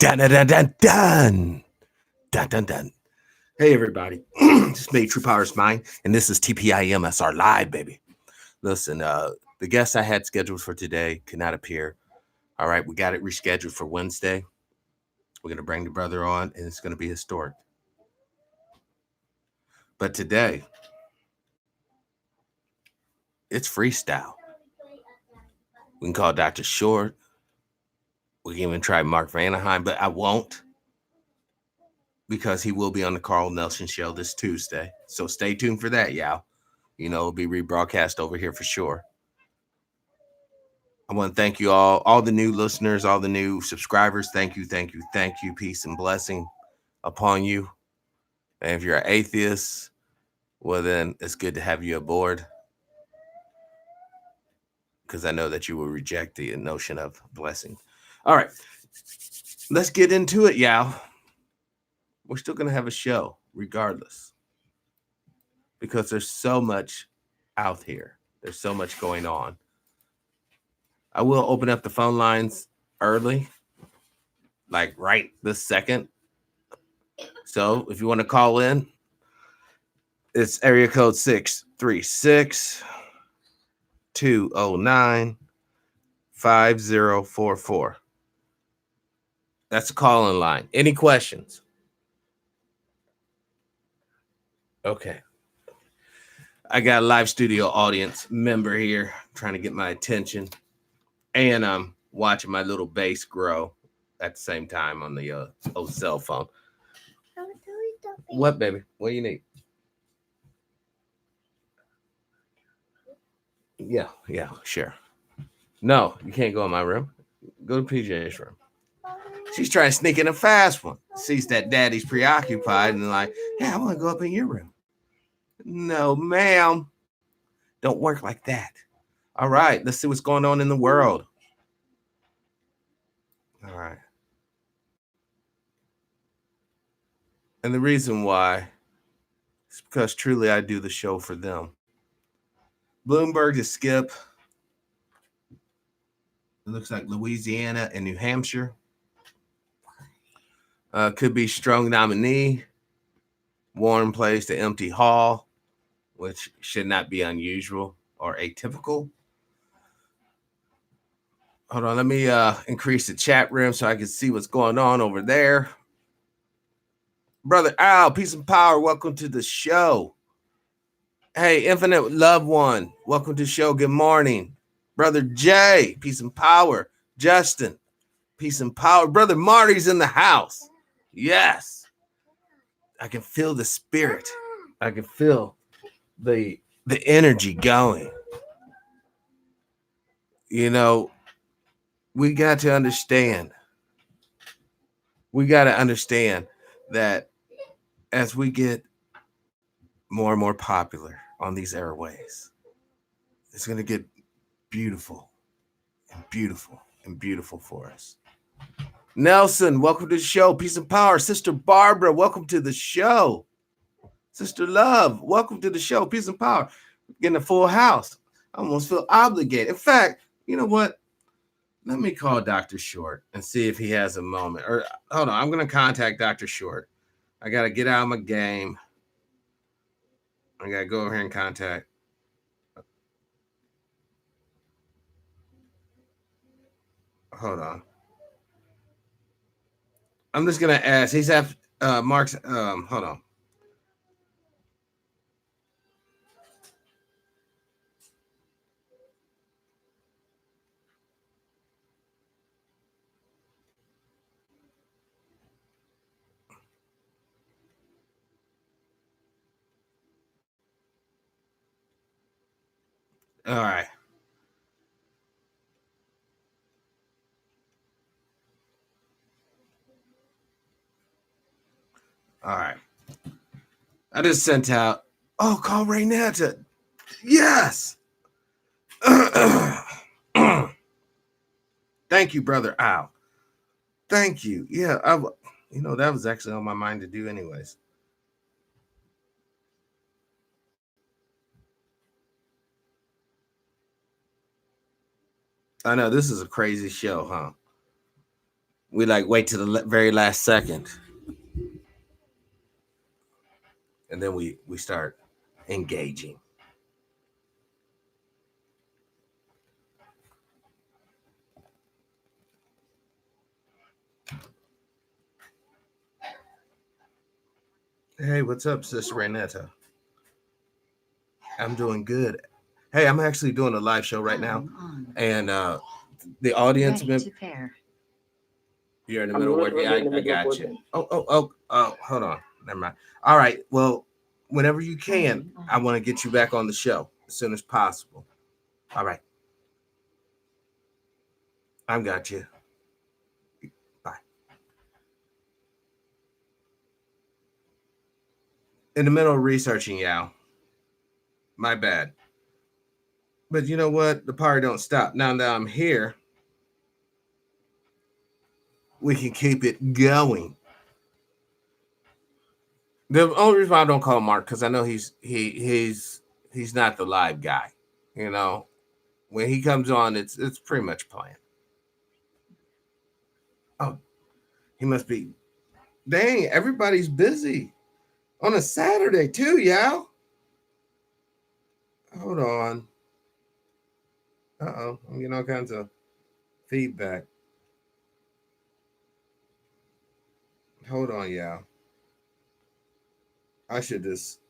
Dun dun dun dun dun dun dun dun. Hey everybody, just made True Powers Mine, and this is TPIM SR live, baby. Listen, the guest I had scheduled for today could not appear. All right, we got it rescheduled for Wednesday. We're gonna bring the brother on, and it's gonna be historic. But today, it's freestyle. We can call Dr. Short. We can even try Mark Vanaheim, but I won't because he will be on the Carl Nelson show this Tuesday. So stay tuned for that, y'all. You know, it'll be rebroadcast over here for sure. I want to thank you all the new listeners, all the new subscribers. Thank you, thank you, thank you. Peace and blessing upon you. And if you're an atheist, well, then it's good to have you aboard because I know that you will reject the notion of blessing. All right, let's get into it, y'all. We're still going to have a show regardless because there's so much out here. There's so much going on. I will open up the phone lines early, like right this second. So if you want to call in, it's area code 636-209-5044. That's a call-in line. Any questions? Okay. I got a live studio audience member here trying to get my attention. And I'm watching my little bass grow at the same time on the old cell phone. What, baby? What do you need? Yeah, sure. No, you can't go in my room. Go to PJ's room. She's trying to sneak in a fast one. Sees that daddy's preoccupied and like, yeah, I want to go up in your room. No, ma'am. Don't work like that. All right, let's see what's going on in the world. All right. And the reason why is because truly I do the show for them. Bloomberg is skip. It looks like Louisiana and New Hampshire. Could be strong nominee. Warren plays the empty hall, which should not be unusual or atypical. Hold on, let me increase the chat room so I can see what's going on over there. Brother Al, peace and power. Welcome to the show. Hey, Infinite Loved One, welcome to the show. Good morning. Brother Jay, peace and power. Justin, peace and power. Brother Marty's in the house. Yes. I can feel the spirit. I can feel the energy going. You know, we got to understand. We got to understand that as we get more and more popular on these airways, it's going to get beautiful and beautiful and beautiful for us. Nelson, welcome to the show. Peace and power. Sister Barbara, welcome to the show. Sister Love, welcome to the show. Peace and power. Getting a full house. I almost feel obligated. In fact, you know what? Let me call Dr. Short and see if he has a moment. Or hold on, I'm going to contact Dr. Short. I got to get out of my game. I got to go over here and contact. Hold on. I'm just going to ask. He's at Mark's. Hold on. All right. All right. I just sent out. Oh, call Raynetta. Yes. Thank you, Brother Al. Thank you. Yeah, that was actually on my mind to do anyways. I know this is a crazy show, huh? We like wait to the very last second, and then we start engaging. Hey, what's up, Sister Renetta? I'm doing good. Hey, I'm actually doing a live show right now, and the audience. You're in the middle of working. I got you. Oh. Hold on. Never mind. All right. Well, whenever you can, I want to get you back on the show as soon as possible. All right. I've got you. Bye. In the middle of researching, Yao. My bad. But you know what? The party don't stop. Now that I'm here, we can keep it going. The only reason why I don't call him Mark, because I know he's not the live guy. You know, when he comes on, it's pretty much planned. Oh, he must be. Dang, everybody's busy on a Saturday too, Yao. Hold on. I'm getting all kinds of feedback. Hold on, Yao. I should just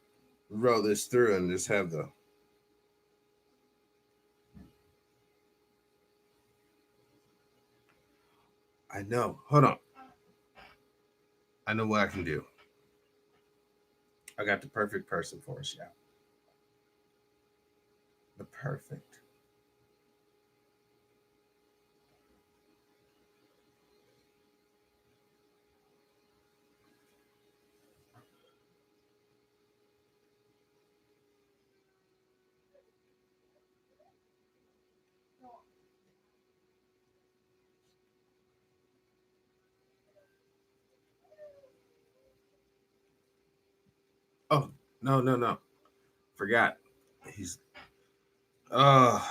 roll this through and just have the. I know. Hold on. I know what I can do. I got the perfect person for us, Yao. The perfect. Oh, no. Forgot. He's hold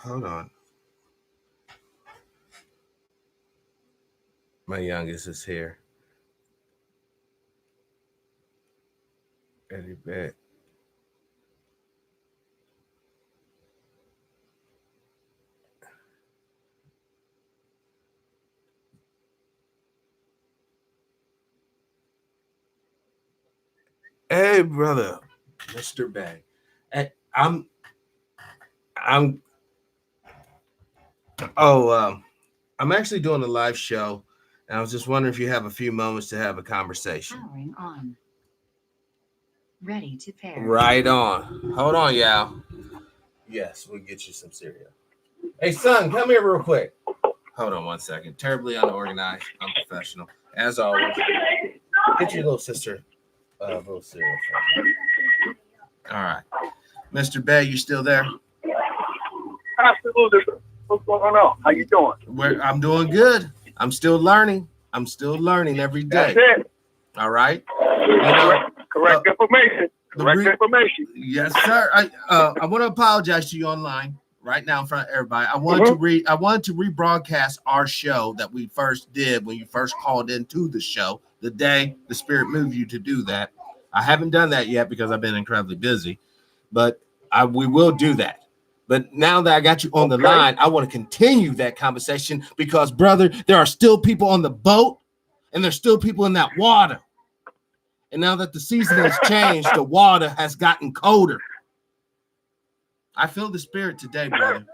on. My youngest is here. Eddie Bet. Hey, brother, Mr. Bey. Hey, I'm I'm actually doing a live show, and I was just wondering if you have a few moments to have a conversation. Powering on. Ready to pair. Right on. Hold on, Yao. Yes, we'll get you some cereal. Hey, son, come here real quick. Hold on one second. Terribly unorganized, unprofessional, as always. Get your little sister little cereal. All right. Mr. Bey, you still there? Absolutely. What's going on? How you doing? I'm doing good. I'm still learning. Every day. That's it. All right. Correct information. Correct information. Yes, sir. I want to apologize to you online right now in front of everybody. I wanted to rebroadcast our show that we first did when you first called into the show, the day the Spirit moved you to do that. I haven't done that yet because I've been incredibly busy, but we will do that. But now that I got you on the line, I want to continue that conversation because, brother, there are still people on the boat and there's still people in that water. And now that the season has changed, the water has gotten colder. I feel the Spirit today, brother.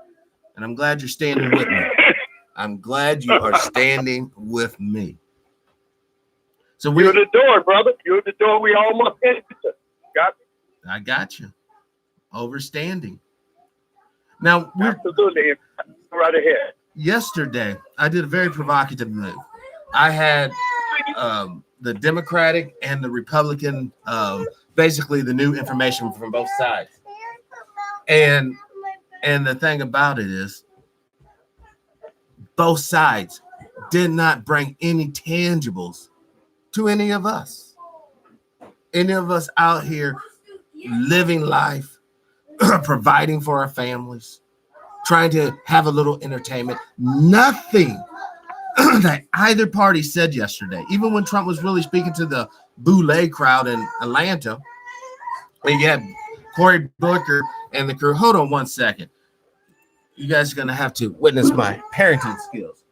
And I'm glad you're standing with me. I'm glad you are standing with me. So you're the door, brother. You're the door we almost entered. Got me? I got you. Overstanding. Now, absolutely. Right ahead. Yesterday, I did a very provocative move. I had the Democratic and the Republican, basically the new information from both sides. And the thing about it is, both sides did not bring any tangibles to any of us. Any of us out here living life, providing for our families, trying to have a little entertainment. Nothing that either party said yesterday, even when Trump was really speaking to the Boule crowd in Atlanta, and you had Cory Booker and the crew. Hold on one second. You guys are going to have to witness my parenting skills.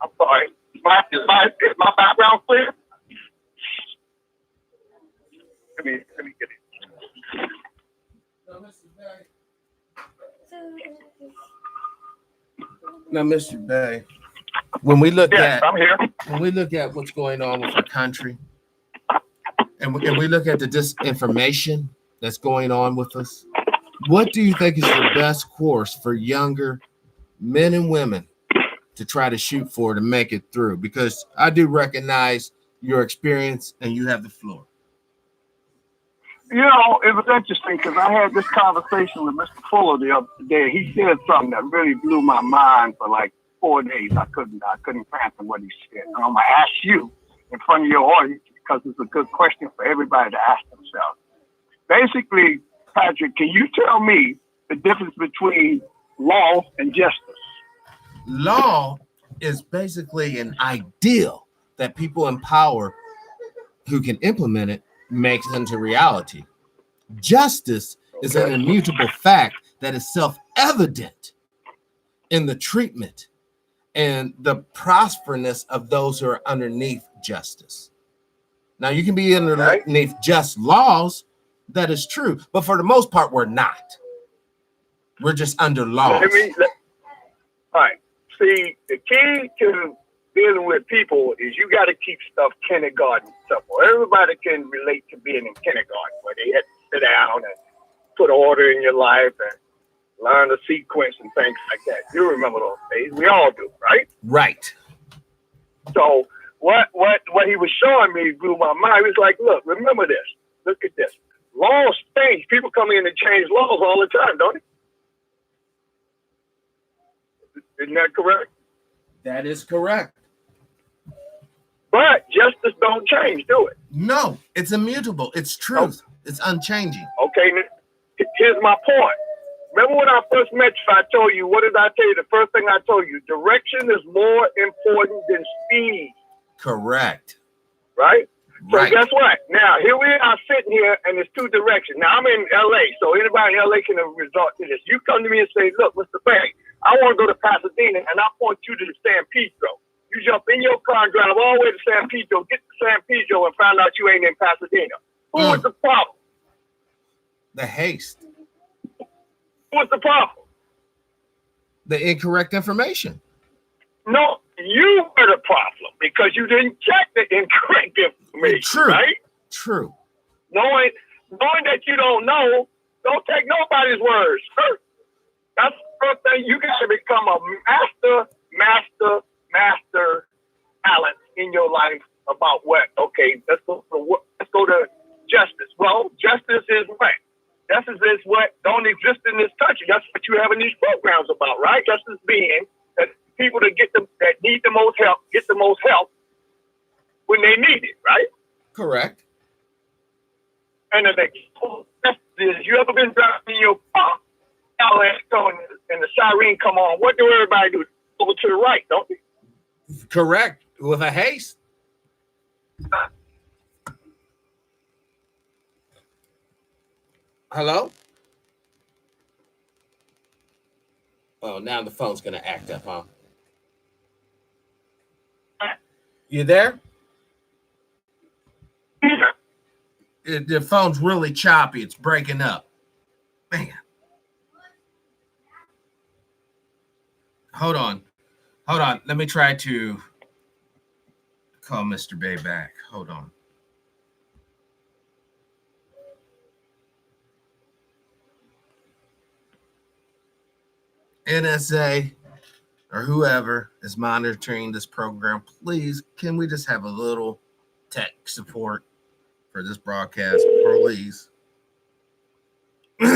I'm sorry. Is my background clear? Let me get it. Now, Mr. Bey, when we look I'm here. when we look at what's going on with our country, and we look at the disinformation that's going on with us, what do you think is the best course for younger men and women to try to shoot for to make it through? Because I do recognize your experience and you have the floor. You know, it was interesting because I had this conversation with Mr. Fuller the other day. He said something that really blew my mind for like 4 days. I couldn't fathom what he said. And I'm gonna ask you in front of your audience because it's a good question for everybody to ask themselves. Basically, Patrick, can you tell me the difference between law and justice? Law is basically an ideal that people in power who can implement it makes into reality. Justice is an immutable fact that is self-evident in the treatment and the prosperousness of those who are underneath justice. Now, you can be underneath just laws, that is true, but for the most part, we're not. We're just under laws. All right. See, the key to dealing with people is you got to keep stuff kindergarten simple. Everybody can relate to being in kindergarten where they had to sit down and put order in your life and learn the sequence and things like that. You remember those days. We all do, right? Right. So what he was showing me blew my mind. He was like, look, remember this. Look at this. Laws change. People come in and change laws all the time, don't they? Isn't that correct? That is correct. But justice don't change, do it? No, it's immutable. It's truth. It's unchanging. Okay, here's my point. Remember when I first met you, I told you, what did I tell you? The first thing I told you, direction is more important than speed. Correct. Right? So Right. guess what? Now, here we are sitting here, and there's two directions. Now, I'm in L.A., so anybody in L.A. can resort to this. You come to me and say, look, Mr. Bey, I want to go to Pasadena, and I point you to the San Pedro. You jump in your car and drive all the way to San Pedro, get to San Pedro, and find out you ain't in Pasadena. Who was the problem? The haste. What's the problem? The incorrect information. No, you were the problem because you didn't check the incorrect information. True. Right? True. Knowing that you don't know, don't take nobody's words. That's the first thing. You got to become a master talent in your life about what? Okay, let's go to justice. Well, justice is what? Justice is what don't exist in this country. That's what you have in these programs about, right? Justice being that people that need the most help get the most help when they need it, right? Correct. And the next is, you ever been driving in your car, and the siren come on? What do everybody do? Over to the right, don't they? Correct. With a haste. Hello? Oh, now the phone's going to act up, huh? You there? The phone's really choppy. It's breaking up. Man. Hold on. Let me try to call Mr. Bey back. Hold on. NSA or whoever is monitoring this program, please, can we just have a little tech support for this broadcast, please? All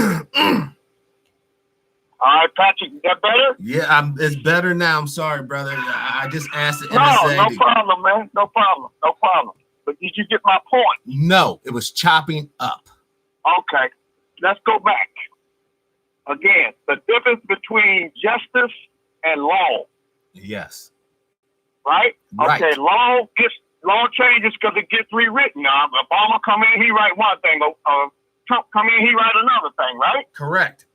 right, Patrick, is that better? Yeah, it's better now. I'm sorry, brother. I just asked the NSA. No to... problem, man. No problem. But did you get my point? No, it was chopping up. Okay, let's go back. Again, the difference between justice and law. Yes. Right? Right. Okay, law changes because it gets rewritten. Now, Obama come in, he write one thing. Trump come in, he write another thing, right? Correct.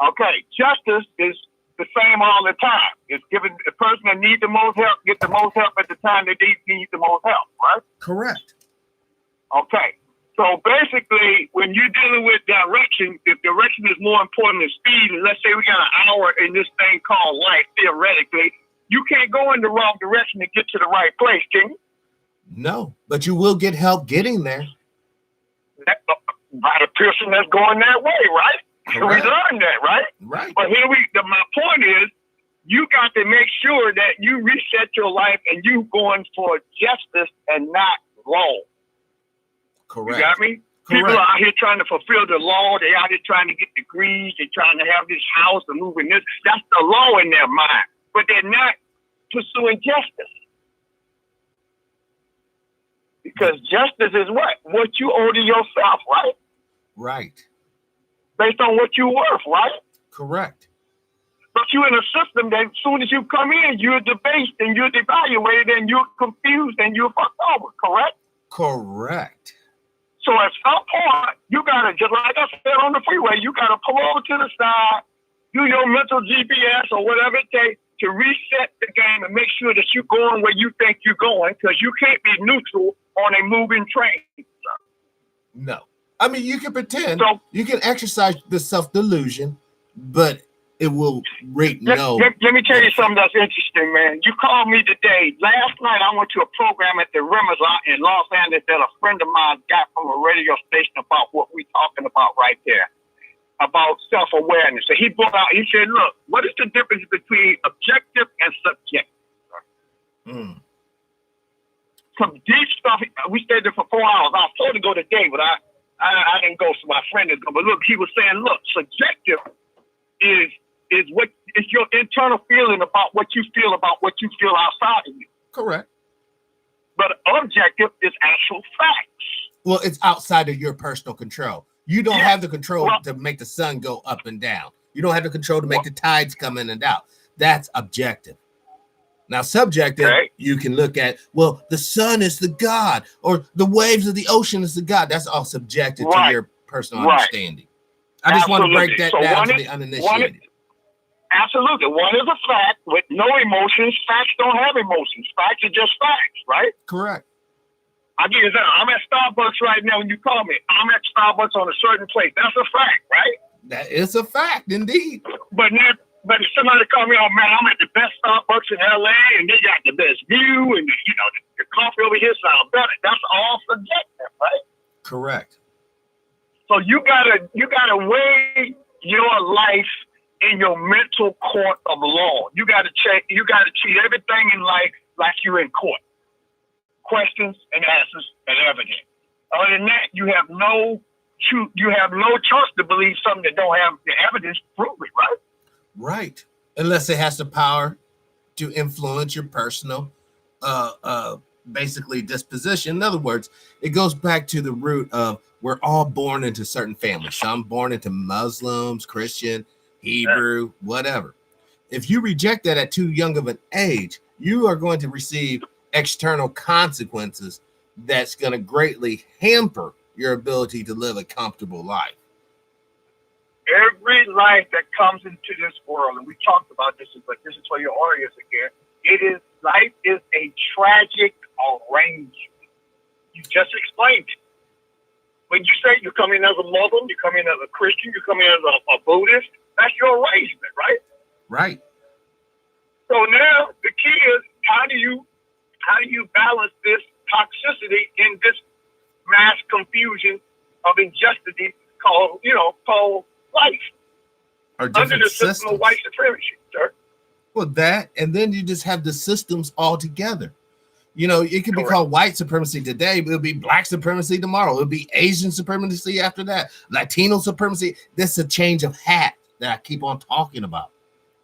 Okay, justice is the same all the time. It's giving the person that needs the most help get the most help at the time that they need the most help, right? Correct. Okay. So basically, when you're dealing with direction, if direction is more important than speed, and let's say we got an hour in this thing called life, theoretically, you can't go in the wrong direction to get to the right place, can you? No, but you will get help getting there. By the person that's going that way, right? So we learned that, right? Right. But my point is, you got to make sure that you reset your life and you going for justice and not law. Correct. You got me? Correct. People are out here trying to fulfill the law. They out here trying to get degrees. They're trying to have this house and moving this. That's the law in their mind. But they're not pursuing justice. Because justice is what? What you owe to yourself, right? Right. Based on what you're worth, right? Correct. But you in a system that as soon as you come in, you're debased and you're devaluated and you're confused and you're fucked over, correct? Correct. So at some point, you gotta, just like I said on the freeway, you gotta pull over to the side, do your mental GPS or whatever it takes to reset the game and make sure that you're going where you think you're going, because you can't be neutral on a moving train. No. I mean, you can pretend, So, you can exercise the self-delusion, but it will rate no. Let me tell you something that's interesting, man. You called me today. Last night, I went to a program at the Rimmers in Los Angeles that a friend of mine got from a radio station about what we're talking about right there, about self-awareness. So he brought out, he said, look, what is the difference between objective and subjective? Some deep stuff. We stayed there for 4 hours. I was supposed to go today, but I didn't go, so my friend didn't go. But look, he was saying, look, subjective is what is your internal feeling about what you feel outside of you. Correct. But objective is actual facts. Well, it's outside of your personal control. You don't have the control to make the sun go up and down. You don't have the control to make the tides come in and out. That's objective. Now, subjective, you can look at, well, the sun is the God, or the waves of the ocean is the God. That's all subjective to your personal understanding. I just want to break that down to the uninitiated. Absolutely. One is a fact with no emotions. Facts don't have emotions. Facts are just facts, right? Correct. I'll give you that. I'm at Starbucks right now when you call me. I'm at Starbucks on a certain place. That's a fact, right? That is a fact, indeed. But if somebody call me, oh man, I'm at the best Starbucks in LA and they got the best view and the coffee over here sounds better. That's all subjective, right? Correct. So you gotta weigh your life in your mental court of law. You gotta treat everything in life like you're in court. Questions and answers and evidence. Other than that, you have no choice to believe something that don't have the evidence to prove it, right? Right. Unless it has the power to influence your personal basically disposition. In other words, it goes back to the root of we're all born into certain families. Some born into Muslims, Christian, Hebrew, whatever. If you reject that at too young of an age, you are going to receive external consequences that's going to greatly hamper your ability to live a comfortable life. Every life that comes into this world, and we talked about this, but this is for your audience again, life is a tragic arrangement. You just explained it. When you say you come in as a Muslim, you come in as a Christian, you come in as a Buddhist, that's your arrangement, right? Right. So now the key is how do you balance this toxicity in this mass confusion of injustice called life under the system of white supremacy, sir? Well, that, and then you just have the systems all together. It could be called white supremacy today, but it'll be black supremacy tomorrow. It'll be Asian supremacy after that, Latino supremacy. This is a change of hat that I keep on talking about.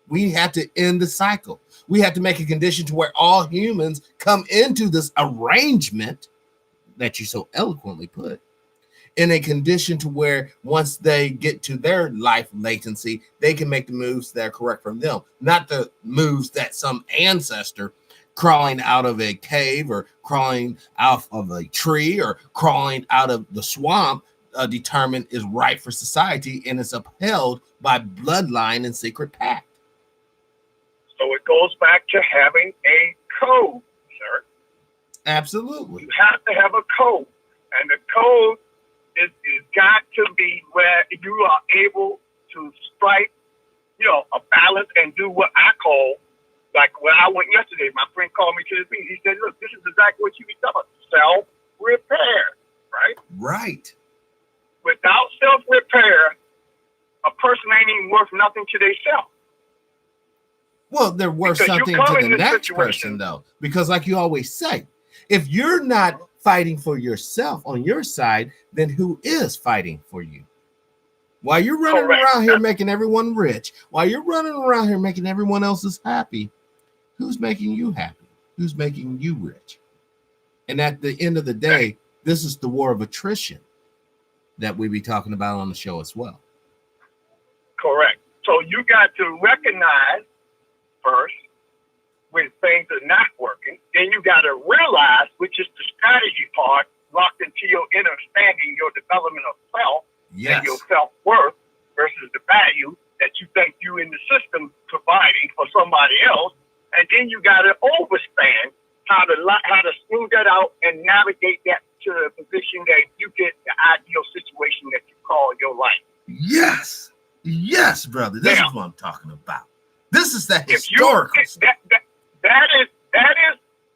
We have to end the cycle. We have to make a condition to where all humans come into this arrangement that you so eloquently put. in a condition to where once they get to their life latency, they can make the moves that are correct for them, not the moves that some ancestor crawling out of a cave or crawling out of a tree or crawling out of the swamp determined is right for society and is upheld by bloodline and secret pact. So it goes back to having a code, sir. Absolutely. You have to have a code. And the code is got to be where you are able to strike, a balance and do what I call, like when I went yesterday, my friend called me to the meeting. He said, look, this is exactly what you be talking about. Self-repair, right? Right. Without self-repair, a person ain't even worth nothing to themselves. Well, they're worth Because something to the next person, though. Because like you always say, if you're not fighting for yourself on your side, then who is fighting for you? While you're running around here making everyone rich, while you're running around here making everyone else happy, who's making you happy? Who's making you rich? And at the end of the day, this is the war of attrition that we be talking about on the show as well. Correct. So you got to recognize first when things are not working. Then you got to realize, which is the strategy part, locked into your understanding, your development of self and your self-worth versus the value that you think you in the system providing for somebody else. And then you got to overstand how to smooth that out and navigate that to a position that you get the ideal situation that you call your life. Yes. Yes, brother. This is what I'm talking about. This is that historical. That is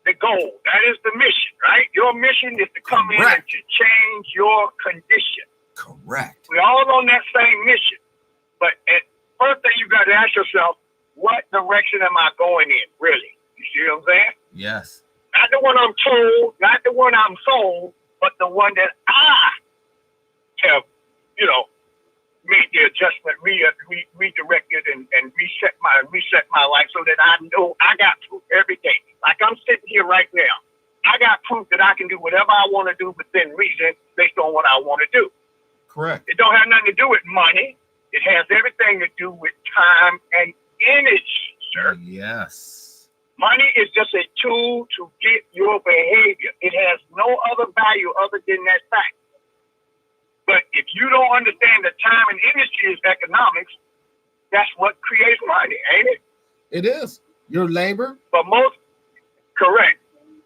the goal. That is the mission, right? Your mission is to come in and to change your condition. Correct. We're all on that same mission. But first thing you got to ask yourself, what direction am I going in, really? You see what I'm saying? Yes. Not the one I'm told, not the one I'm sold, but the one that I have, made the adjustment, redirected and reset my life so that I know I got proof every day. Like I'm sitting here right now. I got proof that I can do whatever I want to do within reason based on what I want to do. Correct. It don't have nothing to do with money. It has everything to do with time and energy, sir. Yes. Money is just a tool to get your behavior. It has no other value other than that fact. But if you don't understand that time and energy is economics, that's what creates money, ain't it? It is. Your labor. But correct.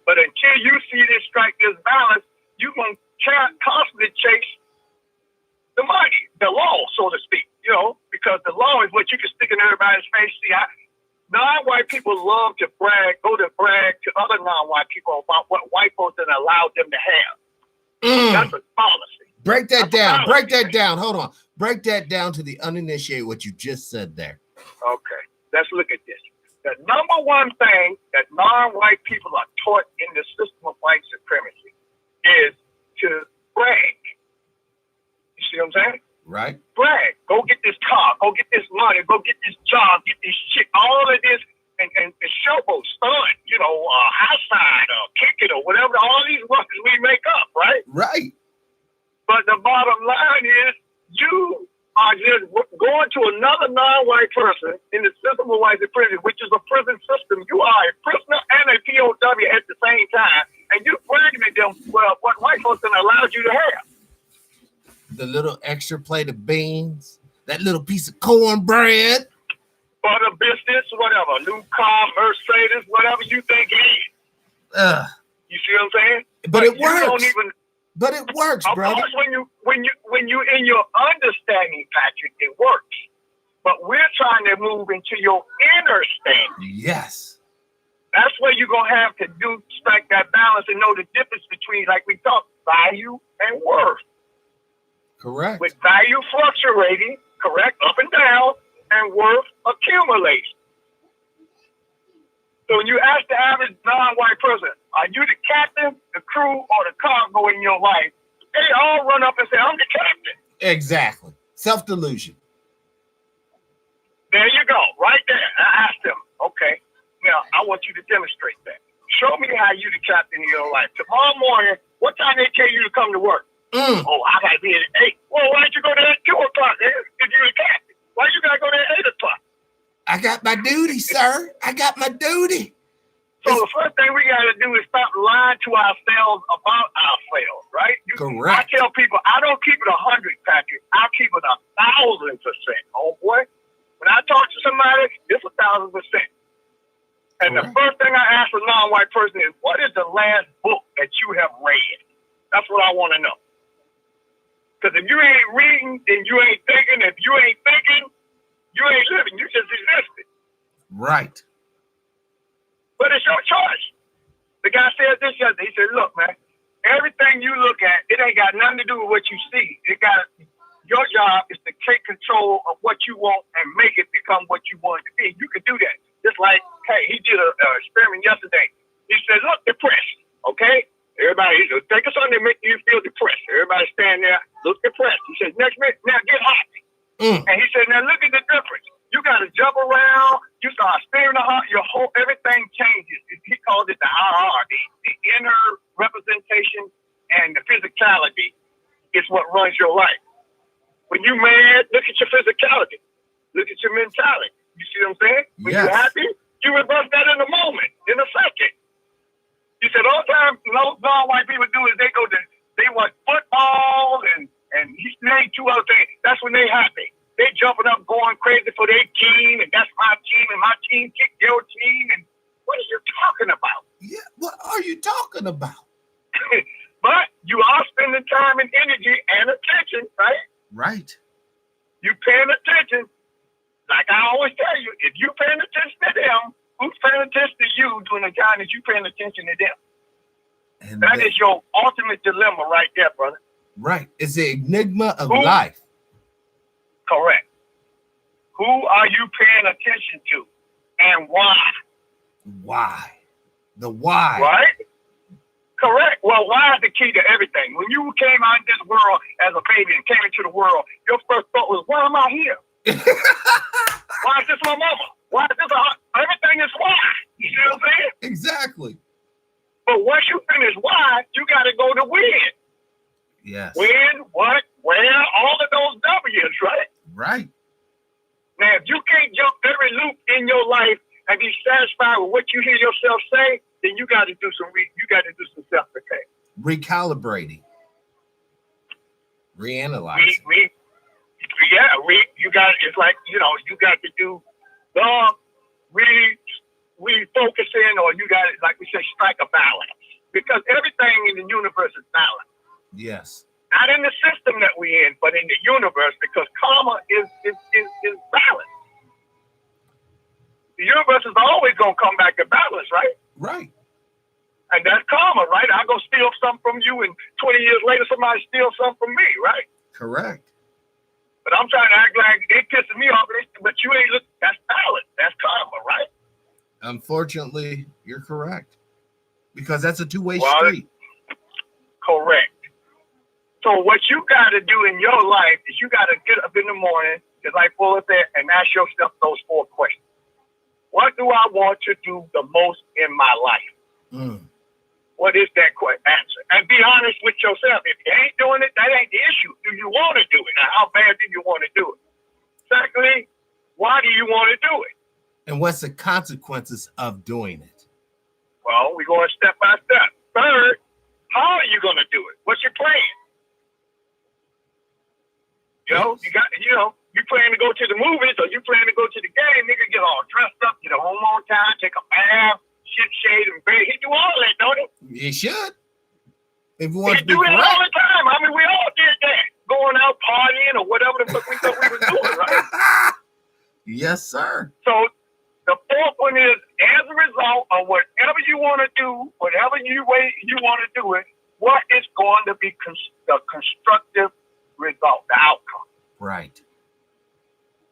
But until you see this strike this balance, you're going to constantly chase the money, the law, so to speak, because the law is what you can stick in everybody's face. See, non-white people love to brag to other non-white people about what white folks have allowed them to have. That's a policy. Break that down. Break that down. Hold on. Break that down to the uninitiated, what you just said there. Okay. Let's look at this. The number one thing that non-white people are taught in the system of white supremacy is to brag. You see what I'm saying? Right. Brag. Go get this car. Go get this money. Go get this job. Get this shit. All of this and showboat, stunt, high side or kick it or whatever. All these words we make up, right? Right. But the bottom line is you are just going to another non-white person in the system of white supremacy, which is a prison system. You are a prisoner and a POW at the same time, and you're bragging at them what white folks allowed you to have. The little extra plate of beans, that little piece of cornbread. Butter biscuits, whatever, new car, Mercedes, whatever you think it is. You see what I'm saying? But it works. But it works, brother. Of course, when you in your understanding, Patrick, it works. But we're trying to move into your inner standing. Yes. That's where you're gonna have to strike that balance and know the difference between, like we talked, value and worth. Correct. With value fluctuating, correct, up and down, and worth accumulating. So when you ask the average non-white person, are you the captain, the crew, or the cargo in your life? They all run up and say, I'm the captain. Exactly. Self-delusion. There you go, right there. I asked them, okay, now I want you to demonstrate that. Show me how you the captain in your life. Tomorrow morning, what time they tell you to come to work? Oh, I gotta be at 8. Well, why don't you go there at 2 o'clock? If you're a captain, why you gotta go there at 8 o'clock? I got my duty, sir. I got my duty. So the first thing we gotta do is stop lying to ourselves about ourselves, right? Correct. I tell people I don't keep it 100, Patrick. I keep it 1,000%. Oh boy, when I talk to somebody, it's 1,000%. And the first thing I ask a non-white person is, what is the last book that you have read? That's what I want to know. Because if you ain't reading, then you ain't thinking. If you ain't thinking, you ain't living. You just existing. Right. But it's your choice. The guy said this yesterday. He said, look, man, everything you look at, it ain't got nothing to do with what you see. Your job is to take control of what you want and make it become what you want it to be. You can do that. Just like, hey, he did an experiment yesterday. He said, look, depressed, okay? Everybody, think of something that makes you feel depressed. Everybody stand there, look depressed. He said, next minute, now get happy. And he said, now look at the difference. You got to jump around. You start spinning the heart. Everything changes. He called it the IR, the inner representation and the physicality is what runs your life. When you mad, look at your physicality. Look at your mentality. You see what I'm saying? When you're happy, you reverse that in a moment, in a second. He said all the time, non-white people do is they watch football and he named 2 other things. That's when they happy. They jumping up, going crazy for their team, and that's my team, and my team kicked your team. And what are you talking about? Yeah, what are you talking about? But you are spending time and energy and attention, right? Right. You paying attention. Like I always tell you, if you paying attention to them, who's paying attention to you during the time that you paying attention to them? And that is your ultimate dilemma right there, brother. Right. It's the enigma of life. Correct. Who are you paying attention to and why? Why? The why. Right? Correct. Well, why is the key to everything? When you came out in this world as a baby and came into the world, your first thought was, why am I here? Why is this my mama? Why is this everything is why? You see what I'm saying? Exactly. But once you finish why, you got to go to when. Yes. When, what, where, all of those W's, right? Right. Now, if you can't jump every loop in your life and be satisfied with what you hear yourself say, then you got to do some self-reflection. Recalibrating. Reanalyzing. You got, it's like, you got to do refocusing, or you got to, like we say, strike a balance. Because everything in the universe is balance. Yes. Not in the system that we're in, but in the universe, because karma is balance. The universe is always going to come back to balance, right? Right. And that's karma, right? I go steal something from you, and 20 years later, somebody steals something from me, right? Correct. But I'm trying to act like they pissing me off, but you ain't look. That's balance. That's karma, right? Unfortunately, you're correct. Because that's a two-way street. Correct. So what you got to do in your life is you got to get up in the morning, just like Fuller said, and ask yourself those 4 questions. What do I want to do the most in my life? What is that answer? And be honest with yourself. If you ain't doing it, that ain't the issue. Do you want to do it? Now, how bad do you want to do it? Secondly, why do you want to do it? And what's the consequences of doing it? Well, we're going step by step. Third, how are you going to do it? What's your plan? You plan to go to the movies, or you plan to go to the game, nigga, get all dressed up, get home on time, take a bath, shade and bathe. He do all that, don't he? He should. If you want to be do it correct. all the time. I mean, we all did that. Going out partying or whatever the fuck we thought we were doing, right? Yes, sir. So the 4th one is, as a result of whatever you want to do, whatever way you want to do it, what is going to be the constructive result, the outcome? Right.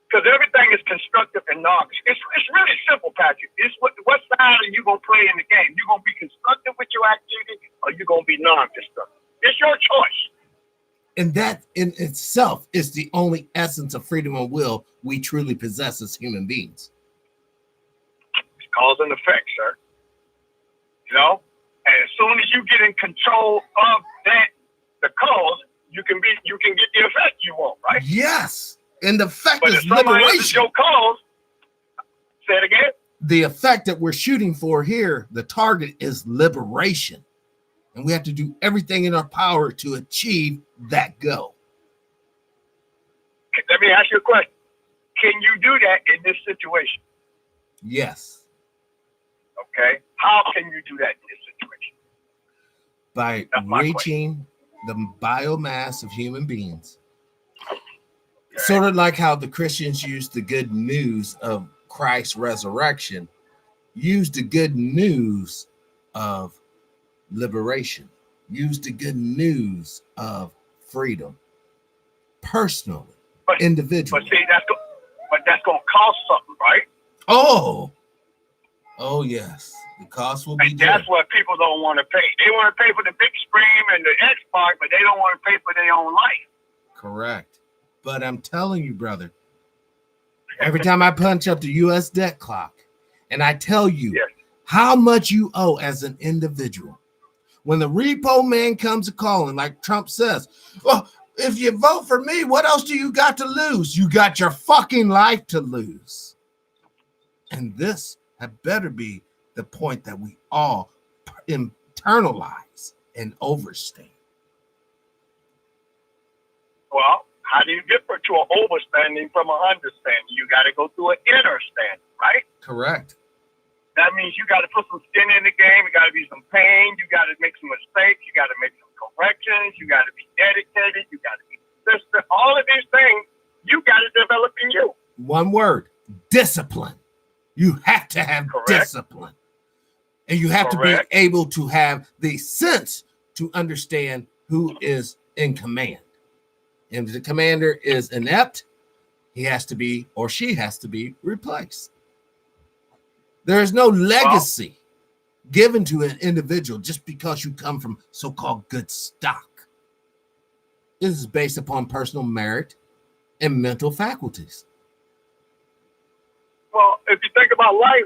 Because everything is constructive and non-constructive. It's really simple, Patrick. It's what side are you going to play in the game? You going to be constructive with your activity, or you going to be non-constructive? It's your choice. And that in itself is the only essence of freedom of will we truly possess as human beings. It's cause and effect, sir. And as soon as you get in control of that, the cause, you can get the effect you want, right? Yes. And the effect But is if somebody else is liberation. your cause, say it again. The effect that we're shooting for here, the target is liberation. And we have to do everything in our power to achieve that goal. Let me ask you a question. Can you do that in this situation? Yes. Okay. How can you do that in this situation? By That's my reaching the biomass of human beings. Okay. Sort of like how the Christians used the good news of Christ's resurrection, use the good news of liberation, use the good news of freedom, personally, individually. But see, that's gonna cost something, right? Oh yes, the cost will be And there. that's what people don't want to pay. They want to pay for the big screen and the X part, but they don't want to pay for their own life. Correct. But I'm telling you, brother, every time I punch up the U.S. debt clock and I tell you Yes. how much you owe as an individual, when the repo man comes a calling, like Trump says, well, if you vote for me, what else do you got to lose? You got your fucking life to lose. And this had better be the point that we all internalize and overstate. Well, how do you differ to an overstanding from an understanding? You got to go through an understanding, right? Correct. That means you got to put some skin in the game. You got to be some pain. You got to make some mistakes. You got to make some corrections. You got to be dedicated. You got to be consistent. All of these things you got to develop in you. One word, discipline. You have to have discipline. And you have to be able to have the sense to understand who is in command. And if the commander is inept, he has to be, or she has to be, replaced. There is no legacy given to an individual just because you come from so-called good stock. This is based upon personal merit and mental faculties. Well, if you think about life,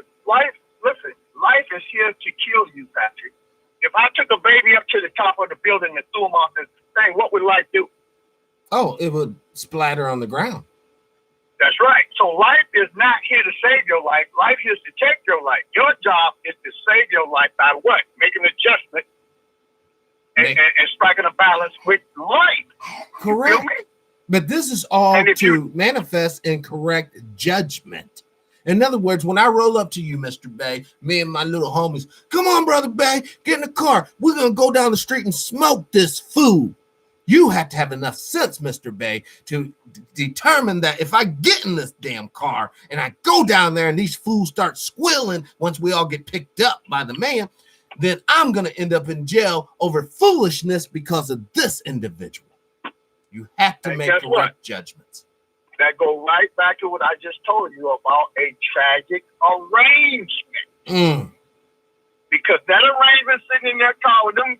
listen, life is here to kill you, Patrick. If I took a baby up to the top of the building and threw him off this thing, what would life do? Oh, it would splatter on the ground. That's right. So life is not here to save your life. Life is to take your life. Your job is to save your life by what? Making an adjustment and striking a balance with life. Correct. But this is all to manifest in correct judgment. In other words, when I roll up to you, Mr. Bey, me and my little homies, come on, Brother Bey, get in the car. We're going to go down the street and smoke this food. You have to have enough sense, Mr. Bey, to determine that if I get in this damn car and I go down there and these fools start squealing once we all get picked up by the man, then I'm going to end up in jail over foolishness because of this individual. You have to make correct judgments. That go right back to what I just told you about a tragic arrangement. Because that arrangement sitting in that car with them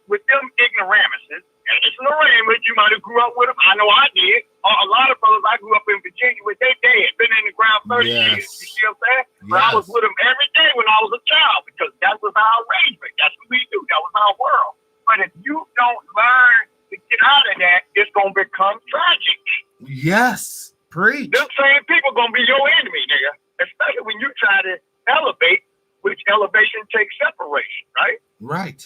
ignoramuses, and it's an arrangement, you might have grew up with them. I know I did. A lot of brothers I grew up in Virginia with, they dead, been in the ground 30 years. You see what I'm saying? Yes. But I was with them every day when I was a child because that was our arrangement. That's what we do. That was our world. But if you don't learn to get out of that, it's going to become tragic. Yes. Preach. Them same people going to be your enemy, nigga. Especially when you try to elevate, which elevation takes separation, right? Right.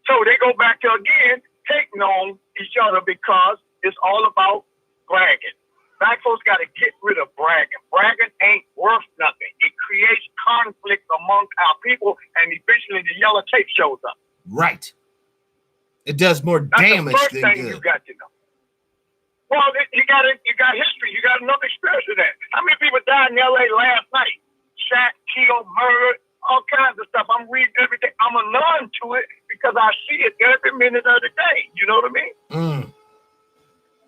So they go back to, again, hating on each other because it's all about bragging. Black folks got to get rid of bragging. Bragging ain't worth nothing. It creates conflict amongst our people, and eventually the yellow tape shows up. Right. It does more damage than good. That's the first thing you got to know. Well, you got history. You got enough experience with that. How many people died in L.A. last night? Shot, killed, murdered, all kinds of stuff. I'm reading everything. I'm a nun to it because I see it every minute of the day. You know what I mean?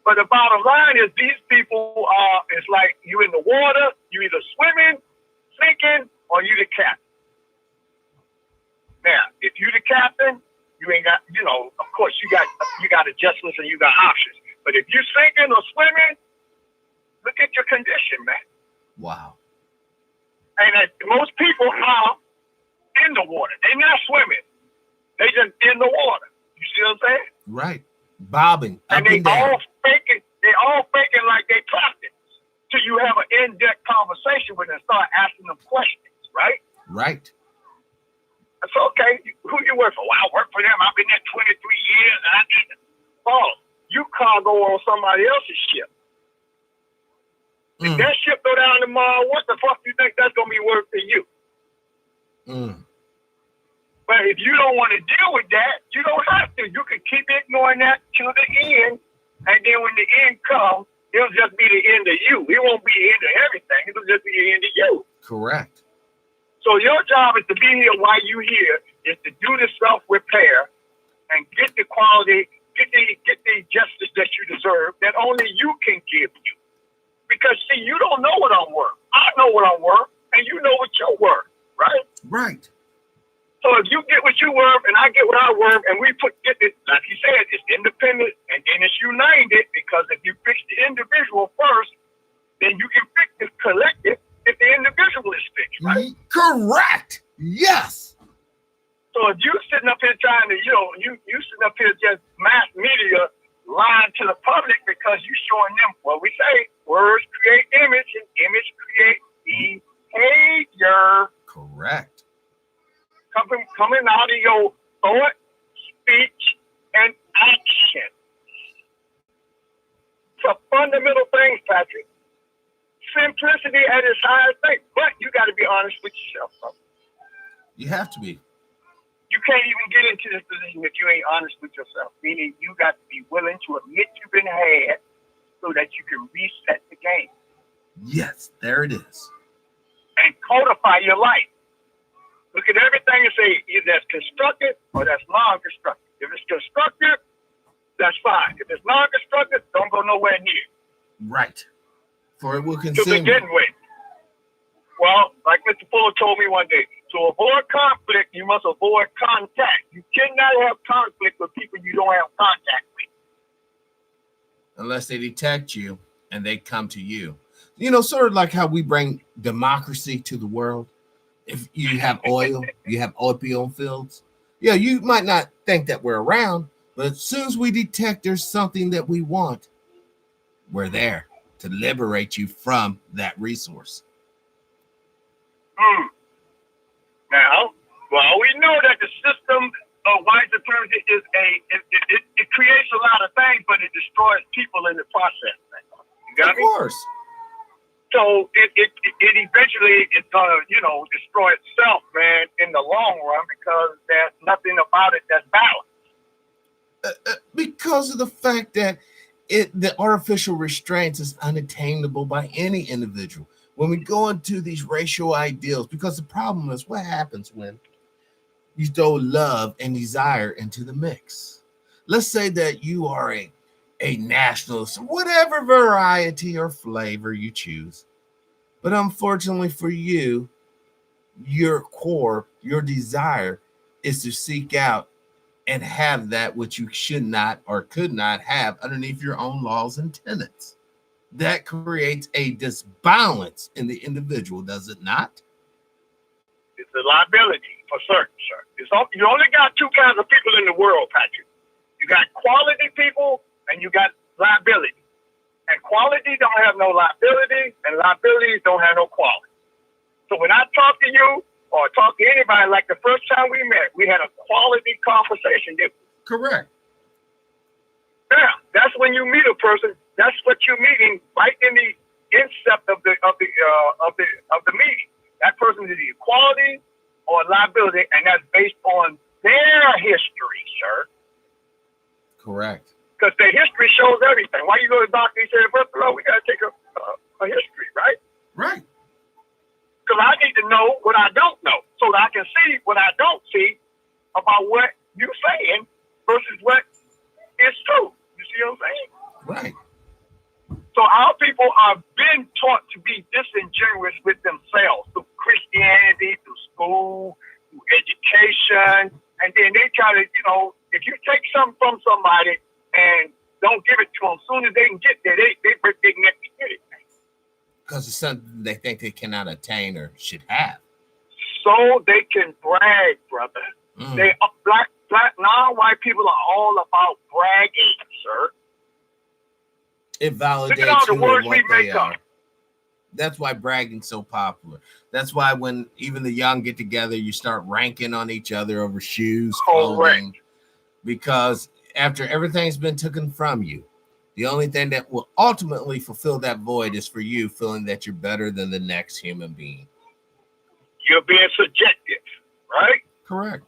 But the bottom line is these people it's like you in the water, you either swimming, sinking, or you the captain. Now, if you the captain, you ain't got, of course you got adjustments and you got options. But if you're sinking or swimming, look at your condition, man. Wow. And most people are in the water. They're not swimming. They just in the water. You see what I'm saying? Right. bobbing up And they and down. all faking like they captains. Till you have an in-depth conversation with them and start asking them questions, right? Right. It's okay. Who you work for? Well, I work for them. I've been there 23 years and I need to follow. You cargo on somebody else's ship. If that ship go down tomorrow, what the fuck do you think that's gonna be worth to you? But if you don't want to deal with that, you don't have to. You can keep ignoring that to the end, and then when the end comes, it'll just be the end of you. It won't be the end of everything. It'll just be the end of you. Correct. So your job is to be here while you're here, is to do the self-repair and get the quality, get the justice that you deserve that only you can give you. Because, see, you don't know what I'm worth. I know what I'm worth, and you know what you're worth, right? Right. So if you get what you worth and I get what I worth, and we get it, like you said, it's independent and then it's united, because if you fix the individual first, then you can fix the collective if the individual is fixed, right? Correct. Yes. So if you sitting up here trying to, you sitting up here just mass media lying to the public because you showing them what we say, words create image and image create behavior. Correct. Coming out of your thought, speech, and action. It's a fundamental thing, Patrick. Simplicity at its highest thing. But you got to be honest with yourself, bro. You have to be. You can't even get into this position if you ain't honest with yourself. Meaning you got to be willing to admit you've been had so that you can reset the game. Yes, there it is. And codify your life. Look at everything and say either that's constructive or that's non-constructive. If it's constructive, that's fine. If it's non-constructive, don't go nowhere near. Right. For it will To consume. begin with. Well, like Mr. Fuller told me one day, to avoid conflict, you must avoid contact. You cannot have conflict with people you don't have contact with. Unless they detect you and they come to you. Sort of like how we bring democracy to the world. If you have oil, you have opium fields. Yeah, you might not think that we're around, but as soon as we detect there's something that we want, we're there to liberate you from that resource. Now, well, we know that the system of white supremacy is it creates a lot of things, but it destroys people in the process. You got me? Of course. So it eventually it's gonna, destroy itself, man, in the long run, because there's nothing about it that's balanced. Because of the fact that the artificial restraints is unattainable by any individual. When we go into these racial ideals, because the problem is what happens when you throw love and desire into the mix. Let's say that you are a nationalist, whatever variety or flavor you choose. But unfortunately for you, your core, your desire is to seek out and have that which you should not or could not have underneath your own laws and tenets. That creates a disbalance in the individual, does it not? It's a liability for certain, sir. You only got two kinds of people in the world, Patrick. You got quality people and you got liability. And quality don't have no liability, and liabilities don't have no quality. So when I talk to you or talk to anybody, like the first time we met, we had a quality conversation. Correct. Yeah, that's when you meet a person. That's what you're meeting right in the incept of the meeting. That person is either quality or liability, and that's based on their history, sir. Correct. Because their history shows everything. Why you go to the doctor and say, first of all, we got to take a history, right? Right. Because I need to know what I don't know so that I can see what I don't see about what you're saying versus what is true. You see what I'm saying? Right. So our people are been taught to be disingenuous with themselves through Christianity, through school, through education, and then they try to, if you take something from somebody and don't give it to them, as soon as they can get there, they break their neck to get it. Because it's something they think they cannot attain or should have. So they can brag, brother. Black non-white people are all about bragging, sir. It Look at all validates the who words and we what they make up. are. That's why bragging's so popular. That's why when even the young get together, you start ranking on each other over shoes, clothing, because after everything's been taken from you, the only thing that will ultimately fulfill that void is for you feeling that you're better than the next human being. You're being subjective, right? Correct.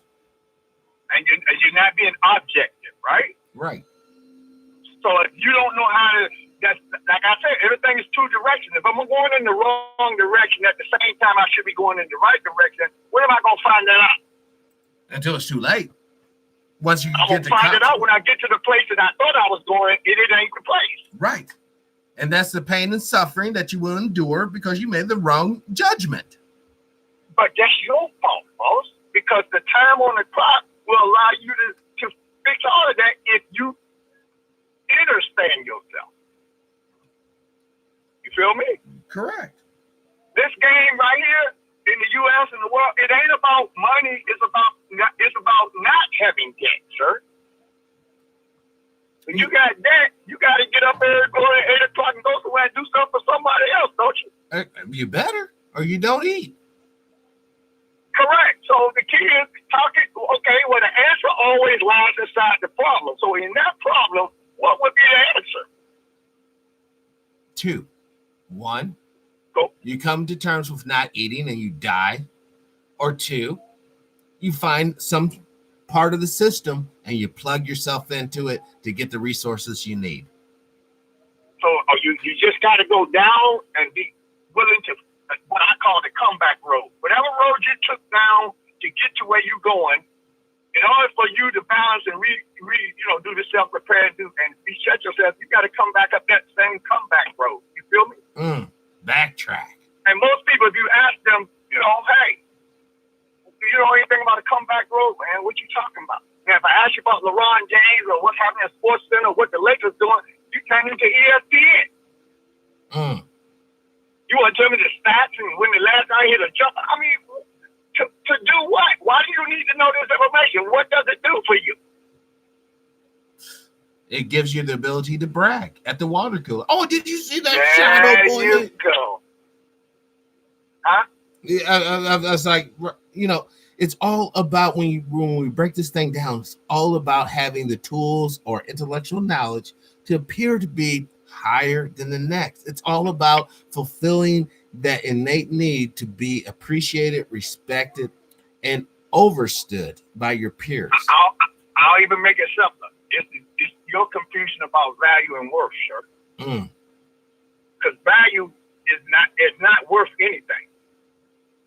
And you're not being objective, right? Right. So if you don't know how to, that's like I said, everything is two directions. If I'm going in the wrong direction at the same time I should be going in the right direction, when am I going to find that out? Until it's too late. Once you I'm get going to find it out when I get to the place that I thought I was going, it ain't the place. Right. And that's the pain and suffering that you will endure because you made the wrong judgment. But that's your fault, boss, because the time on the clock will allow you to fix all of that if you understand yourself. You feel me? Correct. This game right here in the U.S. and the world, it ain't about money. It's about not having debt, sir. When you got debt, you got to get up there, go at 8 o'clock and go somewhere and do something for somebody else, don't you? You better, or you don't eat. Correct. So the key is talking, okay, well, the answer always lies inside the problem. So in that problem, what would be the answer? 2. 1, Go. You come to terms with not eating and you die. Or 2, you find some part of the system and you plug yourself into it to get the resources you need. So you just got to go down and be willing to, what I call the comeback road. Whatever road you took down to get to where you're going, in order for you to balance and do the self-repair and reset yourself, you got to come back up that same comeback road. You feel me? Backtrack. And most people, if you ask them, hey, you know anything about a comeback road, man? What you talking about? Now, if I ask you about LeBron James or what's happening at Sports Center, what the Lakers doing, you turn into ESPN. You want to tell me the stats and when the last guy hit a jump? I mean, to do what? Why do you need to know this information? What does it do for you? It gives you the ability to brag at the water cooler. Oh, did you see that shadow boy? There you go. Huh? I was like, it's all about when we break this thing down, it's all about having the tools or intellectual knowledge to appear to be higher than the next. It's all about fulfilling that innate need to be appreciated, respected, and overstood by your peers. I'll even make it simpler. It's your confusion about value and worth, sir. Because value is not worth anything.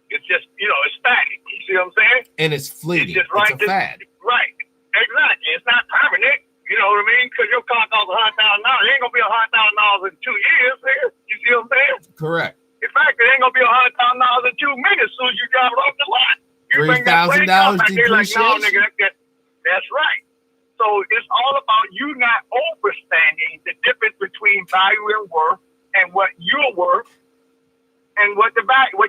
It's just, it's static. You see what I'm saying? And it's fleeting. It's just a fad. Right. Exactly. It's not permanent. You know what I mean? Because your car costs $100,000. It ain't going to be $100,000 in 2 years. Man. You see what I'm saying? Correct. In fact, it ain't going to be $100,000 in 2 minutes as soon as you drive it off the lot. You $3,000 depreciation. No, nigga, that's right. So it's all about you not understanding the difference between value and worth and what you're worth and what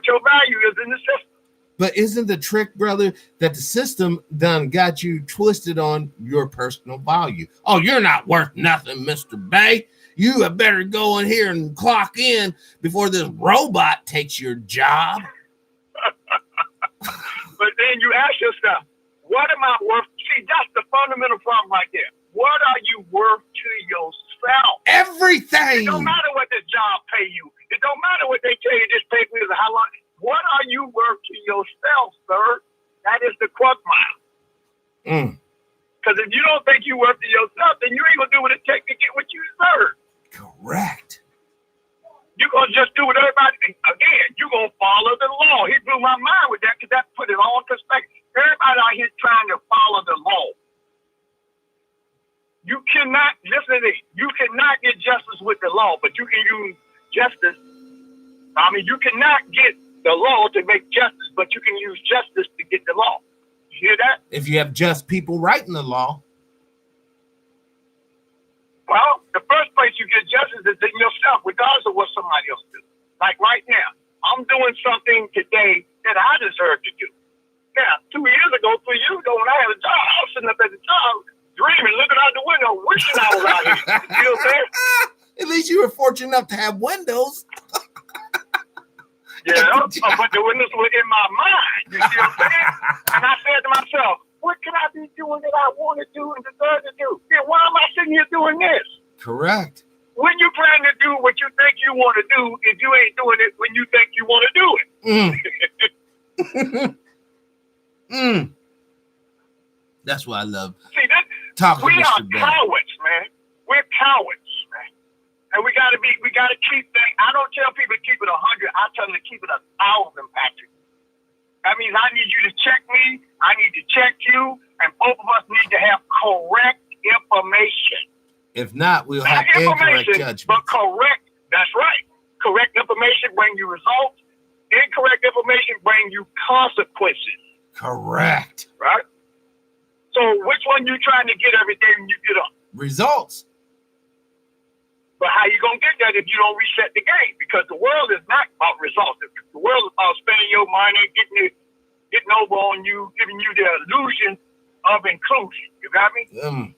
your value is in the system. But isn't the trick, brother, that the system done got you twisted on your personal value? Oh, you're not worth nothing, Mr. Bey. You had better go in here and clock in before this robot takes your job. But then you ask yourself, what am I worth? See, that's the fundamental problem right there. What are you worth to yourself? Everything. It don't matter what the job pay you. It don't matter what they tell you this pay for is how long. What are you worth to yourself, sir? That is the quagmire. Because if you don't think you're worth to yourself, then you ain't going to do what it takes to get what you deserve. Correct. You're going to just do what everybody, again, you're going to follow the law. He blew my mind with that because that put it all in perspective. Everybody out here trying to follow the law. You cannot, listen to this, you cannot get justice with the law, but you can use justice. I mean, you cannot get the law to make justice, but you can use justice to get the law. You hear that? If you have just people writing the law. Well, the first place you get justice is in yourself, regardless of what somebody else does. Like right now, I'm doing something today that I deserve to do. Now, 2 years ago, 3 years ago, when I had a job, I was sitting up at the job, dreaming, looking out the window, wishing I was out here. You know what I'm saying? At least you were fortunate enough to have windows. Yeah, but the windows were in my mind. You see what I'm saying? And I said to myself, what can I be doing that I want to do and deserve to do? Yeah, why am I sitting here doing this? Correct. When you plan to do what you think you want to do, if you ain't doing it when you think you want to do it. That's what I love. See, we are cowards, man. We're cowards, man. And we gotta keep things. I don't tell people to keep it 100. I tell them to keep it 1,000, Patrick. That means I need you to check me. I need to check you, and both of us need to have correct information. If not, we'll have incorrect judgment. But correct. That's right. Correct information bring you results. Incorrect information bring you consequences. Correct. Right. So which one you trying to get every day when you get up? Results. But how you gonna get that if you don't reset the game? Because the world is not about results. The world is about spending your money, getting over on you, giving you the illusion of inclusion. You got me? You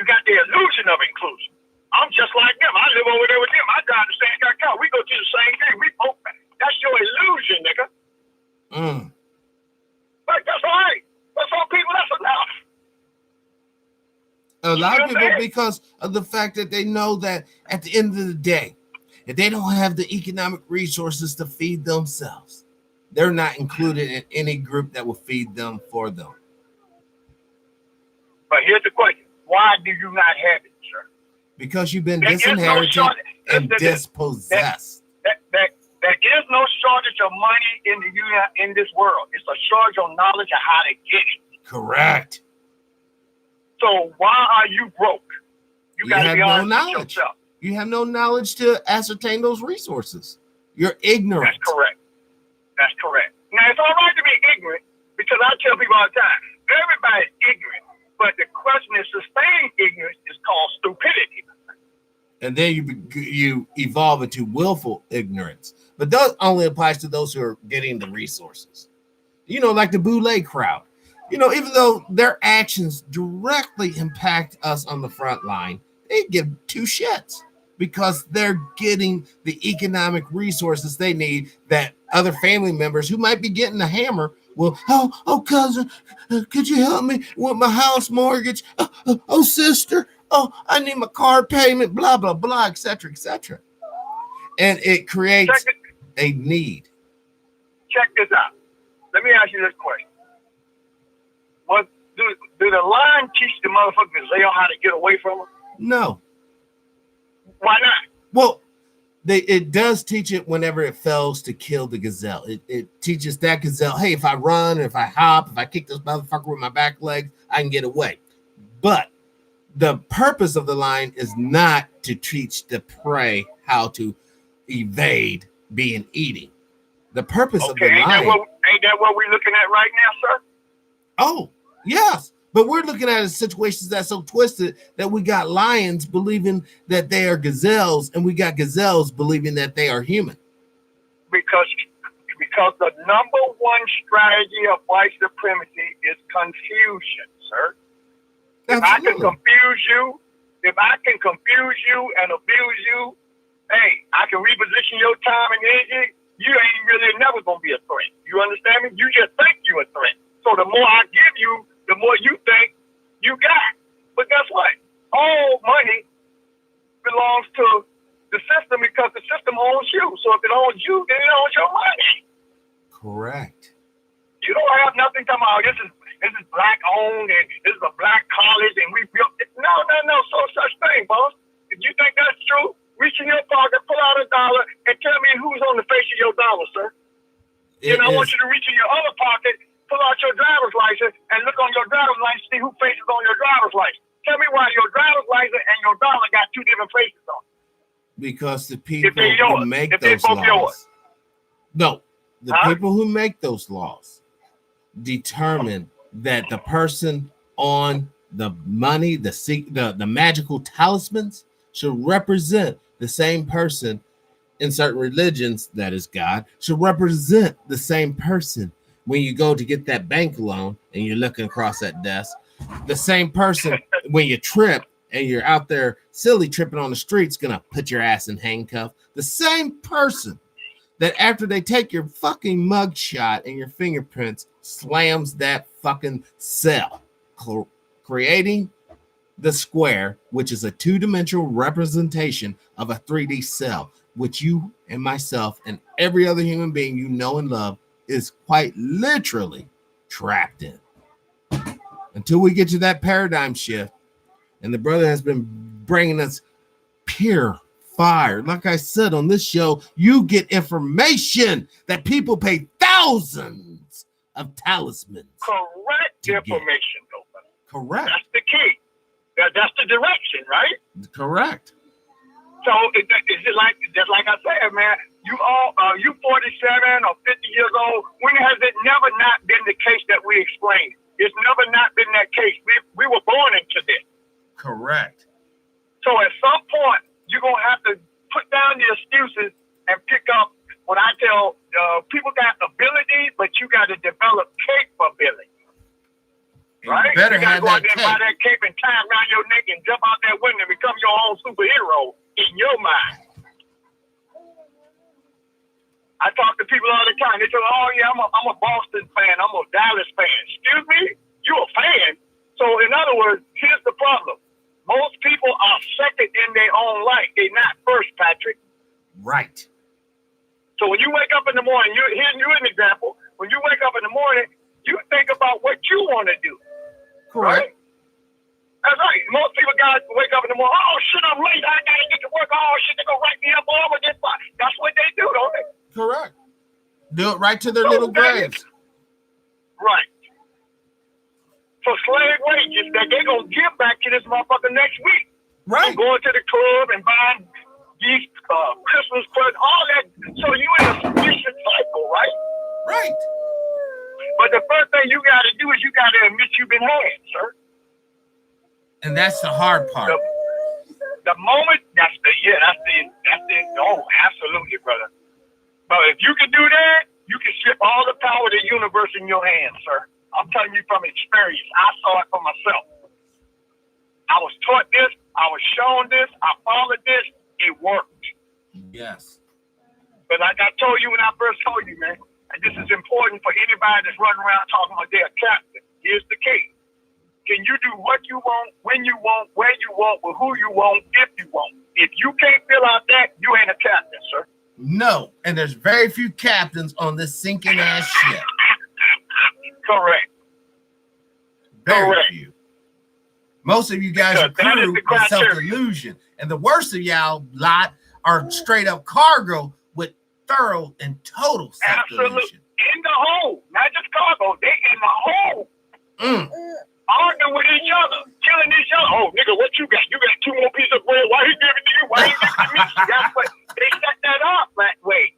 got the illusion of inclusion. I'm just like them. I live over there with them. I drive the same car. We go to the same thing. We both. That's your illusion, nigga. Like that's all right. For some people, that's enough. A lot of people, because of the fact that they know that at the end of the day, if they don't have the economic resources to feed themselves, they're not included in any group that will feed them for them. But here's the question. Why do you not have it, sir? Because you've been disinherited and dispossessed. There is no shortage of money in this world. It's a shortage of knowledge of how to get it. Correct. So why are you broke? You got to be honest with yourself. You have no knowledge to ascertain those resources. You're ignorant. That's correct. That's correct. Now, it's all right to be ignorant because I tell people all the time, everybody's ignorant, but the question is sustained ignorance is called stupidity. And then you evolve into willful ignorance. But that only applies to those who are getting the resources. You know, like the Boule crowd. You know, even though their actions directly impact us on the front line, they give two shits because they're getting the economic resources they need that other family members who might be getting a hammer will, oh, cousin, could you help me with my house mortgage? Oh, sister, I need my car payment, blah, blah, blah, et cetera, et cetera. And it creates a need. Check this out. Let me ask you this question. What do the line teach the motherfuckers they know how to get away from them? No. Why not? Well, it does teach it whenever it fails to kill the gazelle. It teaches that gazelle, hey, if I run, if I hop, if I kick this motherfucker with my back legs, I can get away. But the purpose of the line is not to teach the prey how to evade being eating. The purpose of the line. Ain't that what we're looking at right now, sir? Oh, yes. But we're looking at situations that's so twisted that we got lions believing that they are gazelles, and we got gazelles believing that they are human. Because the number one strategy of white supremacy is confusion, sir. If I can confuse you and abuse you, hey, I can reposition your time and energy. You ain't really never gonna be a threat. You understand me? You just think you're a threat. So the more I give you, the more you think you got. But guess what? All money belongs to the system because the system owns you. So if it owns you, then it owns your money. Correct. You don't have nothing talking about this is black owned and this is a black college and we built it. No, so such thing, boss. If you think that's true, reach in your pocket, pull out $1, and tell me who's on the face of your dollar, sir. I want you to reach in your other pocket, pull out your driver's license, and look on your driver's license, see who faces on your driver's license. Tell me why your driver's license and your dollar got two different faces on it. Because the people who make those laws. No, the people who make those laws determine that the person on the money, the magical talismans, should represent the same person in certain religions, that is God, should represent the same person when you go to get that bank loan and you're looking across that desk. The same person when you trip and you're out there silly tripping on the street's gonna put your ass in handcuff. The same person that after they take your fucking mug shot and your fingerprints slams that fucking cell, creating the square, which is a two-dimensional representation of a 3D cell, which you and myself and every other human being you know and love is quite literally trapped in. Until we get to that paradigm shift, and the brother has been bringing us pure fire. Like I said on this show, you get information that people pay thousands of talismans. Correct information, though. Correct. That's the key. That's the direction, right? Correct. So is it like, just like I said, man, you 47 or 50 years old, when has it never not been the case that we explained? It's never not been that case. We were born into this. Correct. So at some point, you're going to have to put down the excuses and pick up what I tell people got ability, but you got to develop capability. Right? You better you got to have go out that there and buy that cape and tie it around your neck and jump out that window and become your own superhero in your mind. I talk to people all the time. They say, oh, yeah, I'm a Boston fan. I'm a Dallas fan. Excuse me? You a fan? So, in other words, here's the problem. Most people are second in their own light. They're not first, Patrick. Right. So when you wake up in the morning, here's an example. When you wake up in the morning, you think about what you want to do. Correct. Right? That's right. Most people guys wake up in the morning, oh, shit, I'm late. I got to get to work. Oh, shit, they're going to write me up. Oh, I'm going to get fired. That's what they do, don't they? Correct. Do it right to their little graves. Right. For slave wages that they're going to give back to this motherfucker next week. Right. I'm going to the club and buying these Christmas presents, all that. So you in a vicious cycle, right? Right. But the first thing you got to do is you got to admit you've been had, sir. And that's the hard part. The moment, that's the, oh, absolutely, brother. But if you can do that, you can strip all the power of the universe in your hands, sir. I'm telling you from experience. I saw it for myself. I was taught this. I was shown this. I followed this. It worked. Yes. But like I told you when I first told you, man, and this is important for anybody that's running around talking about they're a captain. Here's the key. Can you do what you want, when you want, where you want, with who you want, if you want? If you can't fill out that, you ain't a captain, sir. No, and there's very few captains on this sinking ass ship. Correct. Very few. Most of you guys are crew with self-delusion. And the worst of y'all lot are straight up cargo with thorough and total self-delusion. Absolutely. In the hole. Not just cargo. They in the hole. Arguing with each other. Killing each other. Oh, nigga, what you got? You got 2 more pieces of bread. Why he giving to you? Why he giving to me? That's what they set that up that way.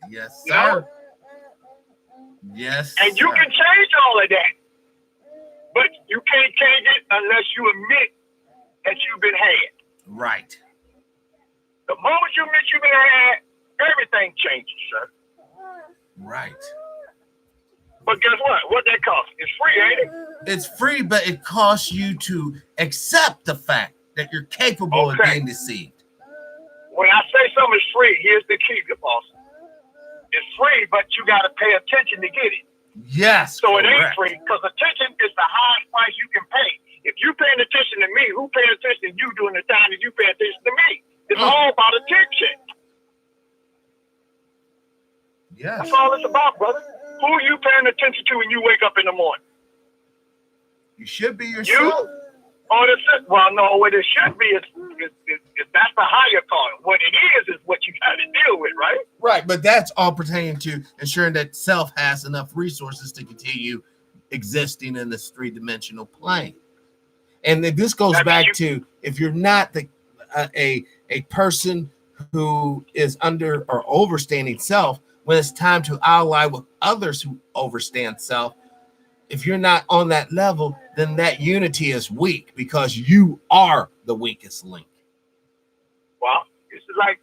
Yes, sir. You know? Yes, and you can change all of that. But you can't change it unless you admit that you've been had. Right. The moment you admit you've been had, everything changes, sir. Right. But guess what? What that cost? It's free, ain't it? It's free, but it costs you to accept the fact that you're capable of being deceived. When I say something is free, here's the key, boss. It's free, but you got to pay attention to get it. Yes. So it ain't free because attention is the highest price you can pay. If you paying attention to me, who paying attention to you during the time that you pay attention to me? It's all about attention. Yes. That's all it's about, brother. Who are you paying attention to when you wake up in the morning? You should be yourself. You? Oh, well, no, what it should be is that's the higher call. What it is what you got to deal with, right? Right, but that's all pertaining to ensuring that self has enough resources to continue existing in this 3-dimensional plane. And this goes back to if you're not a person who is under or overstanding self, when it's time to ally with others who overstand self, if you're not on that level, then that unity is weak because you are the weakest link. Well, it's like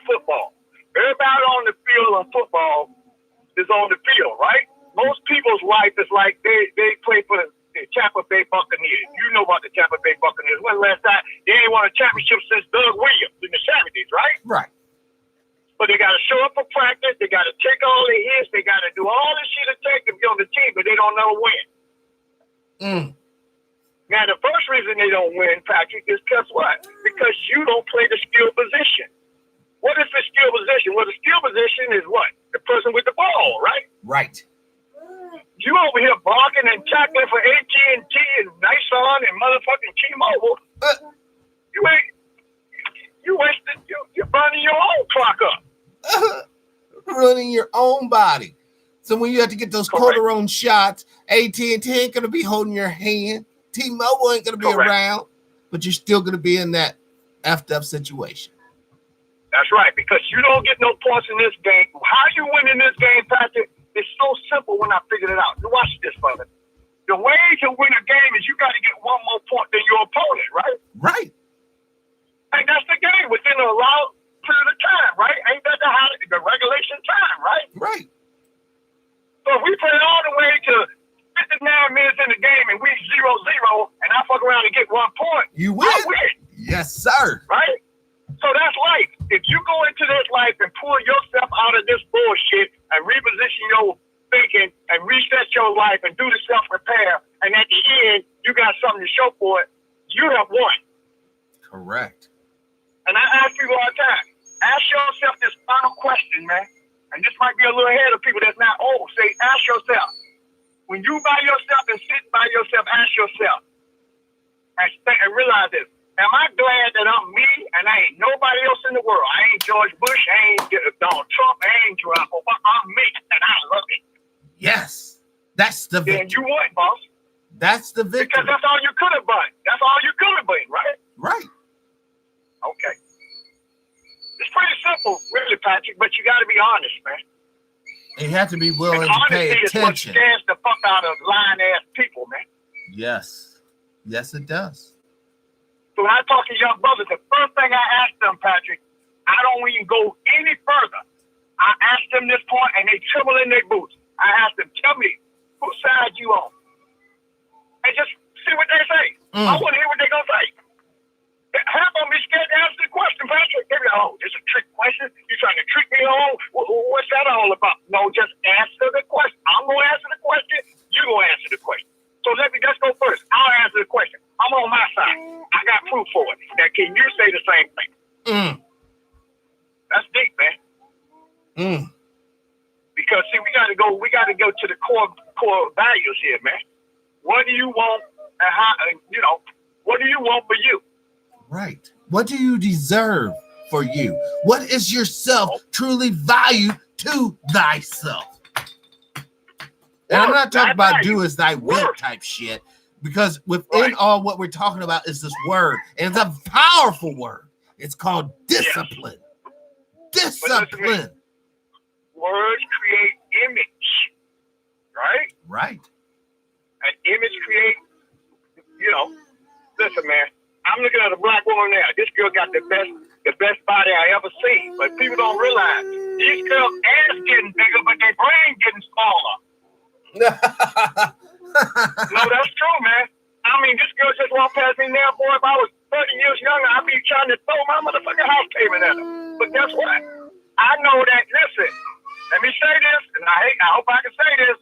football. Everybody on the field of football is is on the field, right? Most people's life is like they play for the Tampa Bay Buccaneers. You know about the Tampa Bay Buccaneers. When last time they ain't won a championship since Doug Williams in the 70s, right? Right. But they got to show up for practice. They got to take all the hits. They got to do all the shit it takes to be on the team, but they don't never win. Now, the first reason they don't win, Patrick, is guess what? Because you don't play the skill position. What is the skill position? Well, the skill position is what? The person with the ball, right? Right. You over here barking and tackling for AT&T and Nissan and motherfucking T-Mobile. You're burning your own clock up. Running your own body. So when you have to get those cortisone shots, AT&T ain't gonna be holding your hand. T-Mobile ain't gonna be around, but you're still gonna be in that effed up situation. That's right, because you don't get no points in this game. How you win in this game, Patrick? It's so simple when I figured it out. You watch this, brother. The way to win a game is you got to get one more point than your opponent, right? Right. And that's the game within a allowed period of time, right? Ain't that the regulation time, right? Right. So if we play all the way to 59 minutes in the game and we 0-0 and I fuck around and get 1 point, you win. I win. Yes, sir. Right? So that's life. If you go into this life and pull yourself out of this bullshit and reposition your thinking and reset your life and do the self-repair, and at the end, you got something to show for it, you have won. Correct. And I ask people all the time, ask yourself this final question, man. And this might be a little ahead of people that's not old. Say, ask yourself, when you by yourself and sit by yourself, ask yourself, and realize this. Am I glad that I'm me and I ain't nobody else in the world? I ain't George Bush, I ain't Donald Trump, I ain't Barack Obama. I'm me, and I love it. Yes. That's the victory. Then you won, boss. That's the victory. Because that's all you could have been. That's all you could have been, right? Right. Okay. It's pretty simple, really, Patrick, but you got to be honest, man. You have to be willing to pay attention. Honesty is what scares the fuck out of lying-ass people, man. Yes. Yes, it does. So when I talk to young brothers, the first thing I ask them, Patrick, I don't even go any further. I ask them this point, and they tremble in their boots. I ask them, tell me, whose side you on? And just see what they say. I want to hear what they're going to say. Half of them be scared to answer the question, Patrick. They be like, oh, it's a trick question. You trying to trick me on? What's that all about? No, just answer the question. I'm going to answer the question. You're going to answer the question. So let's go first. I'll answer the question. I'm on my side. I got proof for it. Now, can you say the same thing? That's deep, man. Because see, we gotta go to the core values here, man. What do you want and how what do you want for you? Right. What do you deserve for you? What is yourself truly value to thyself? And I'm not talking about do as thy will type shit, because within all what we're talking about is this word, and it's a powerful word. It's called discipline. Discipline. Words create image, right? Right. An image create, listen, man, I'm looking at a black woman now. This girl got the best body I ever seen. But people don't realize these girls' ass getting bigger, but their brain getting smaller. No, that's true, man. I mean, this girl just walked past me now, boy. If I was 30 years younger, I'd be trying to throw my motherfucking house payment at her. But guess what? I know that, listen, let me say this, and I hope I can say this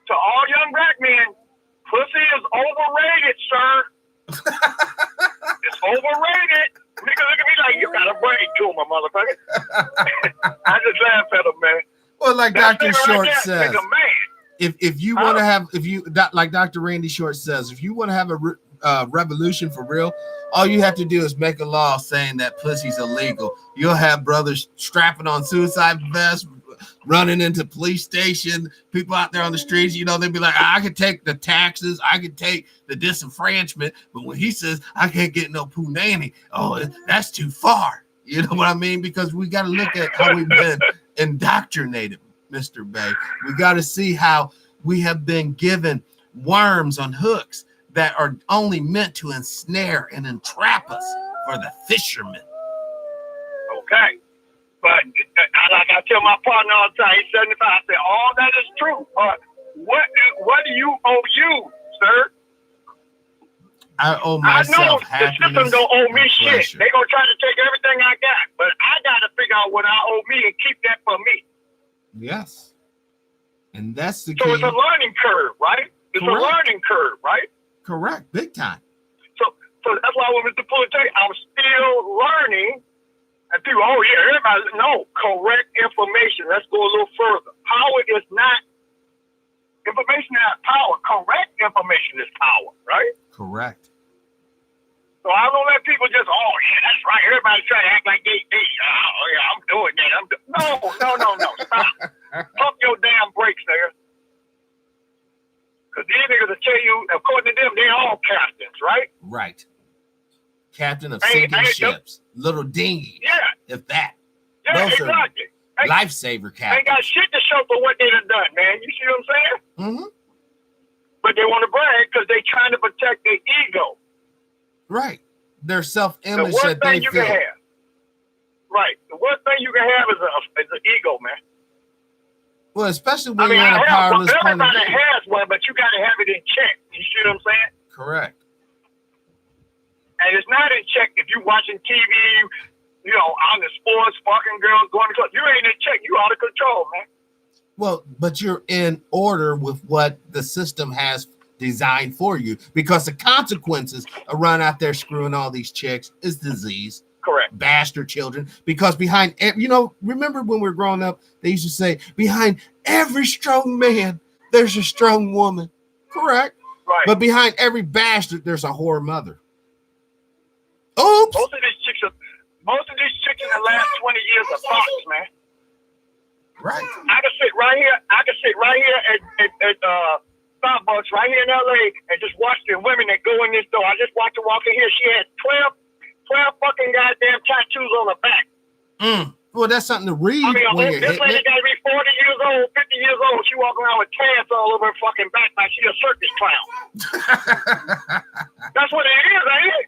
to all young black men. Pussy is overrated, sir. It's overrated. Nigga look at me like, you got a brain tumor, motherfucker. I just laugh at him, man. Well, like Dr. Short right says, nigga, man. if you want to have, like Dr. Randy Short says, if you want to have a revolution for real, all you have to do is make a law saying that pussy's illegal. You'll have brothers strapping on suicide vests, running into police station, people out there on the streets, they'll be like, I could take the taxes, I could take the disenfranchisement, but when he says I can't get no punani, that's too far. You know what I mean? Because we got to look at how we've been indoctrinated, Mr. Bey. We got to see how we have been given worms on hooks that are only meant to ensnare and entrap us for the fishermen. Okay. But like I tell tell my partner all the time, he's 75. I said, all that is true. What do you owe you, sir? I owe myself I know the system don't owe me shit. They gonna try to take everything I got, but I gotta figure out what I owe me and keep that for me. Yes. And that's the So key. it's a learning curve, right? It's Correct. a learning curve, right? Correct. Big time. So that's why when Mr. Fuller tell you, I'm still learning. And people, oh yeah, everybody, no, correct information. Let's go a little further. Power is not, information is not power. Correct information is power, right? Correct. So I don't let people just, oh yeah, that's right. Everybody try to act like they oh yeah, I'm doing that. No. Stop. Pump your damn brakes there. Because these niggas will tell you, according to them, they're all captains, right? Right. Captain of sinking ships. Little dinghy. Yeah. If that. Yeah, Those exactly. are lifesaver captains. They got shit to show for what they done done, man. You see what I'm saying? Mm-hmm. But they want to brag because they trying to protect their ego. Right. Their self-image The worst that they thing you feel. can have. Right. The worst thing you can have is an ego, man. Well, especially when you're in a powerless point of everybody view. has one, but you got to have it in check. You see what I'm saying? Correct. And it's not in check if you watching TV, you know, on the sports, fucking girls, going to club. You ain't in check. You out of control, man. Well, but you're in order with what the system has designed for you, because the consequences of running out there screwing all these chicks is disease. Correct. Bastard children. Because behind, remember when we were growing up, they used to say, behind every strong man, there's a strong woman. Correct. Right. But behind every bastard, there's a whore mother. Oops. Most of these chicks in the last 20 years are thoughts, man. Right. I can sit right here at Starbucks right here in LA and just watch the women that go in this door. I just watched her walk in here. She had 12 fucking goddamn tattoos on her back. Well, that's something to read. I mean, when this lady got to be 40 years old, 50 years old. She walking around with tats all over her fucking back like she a circus clown. That's what it is, ain't it?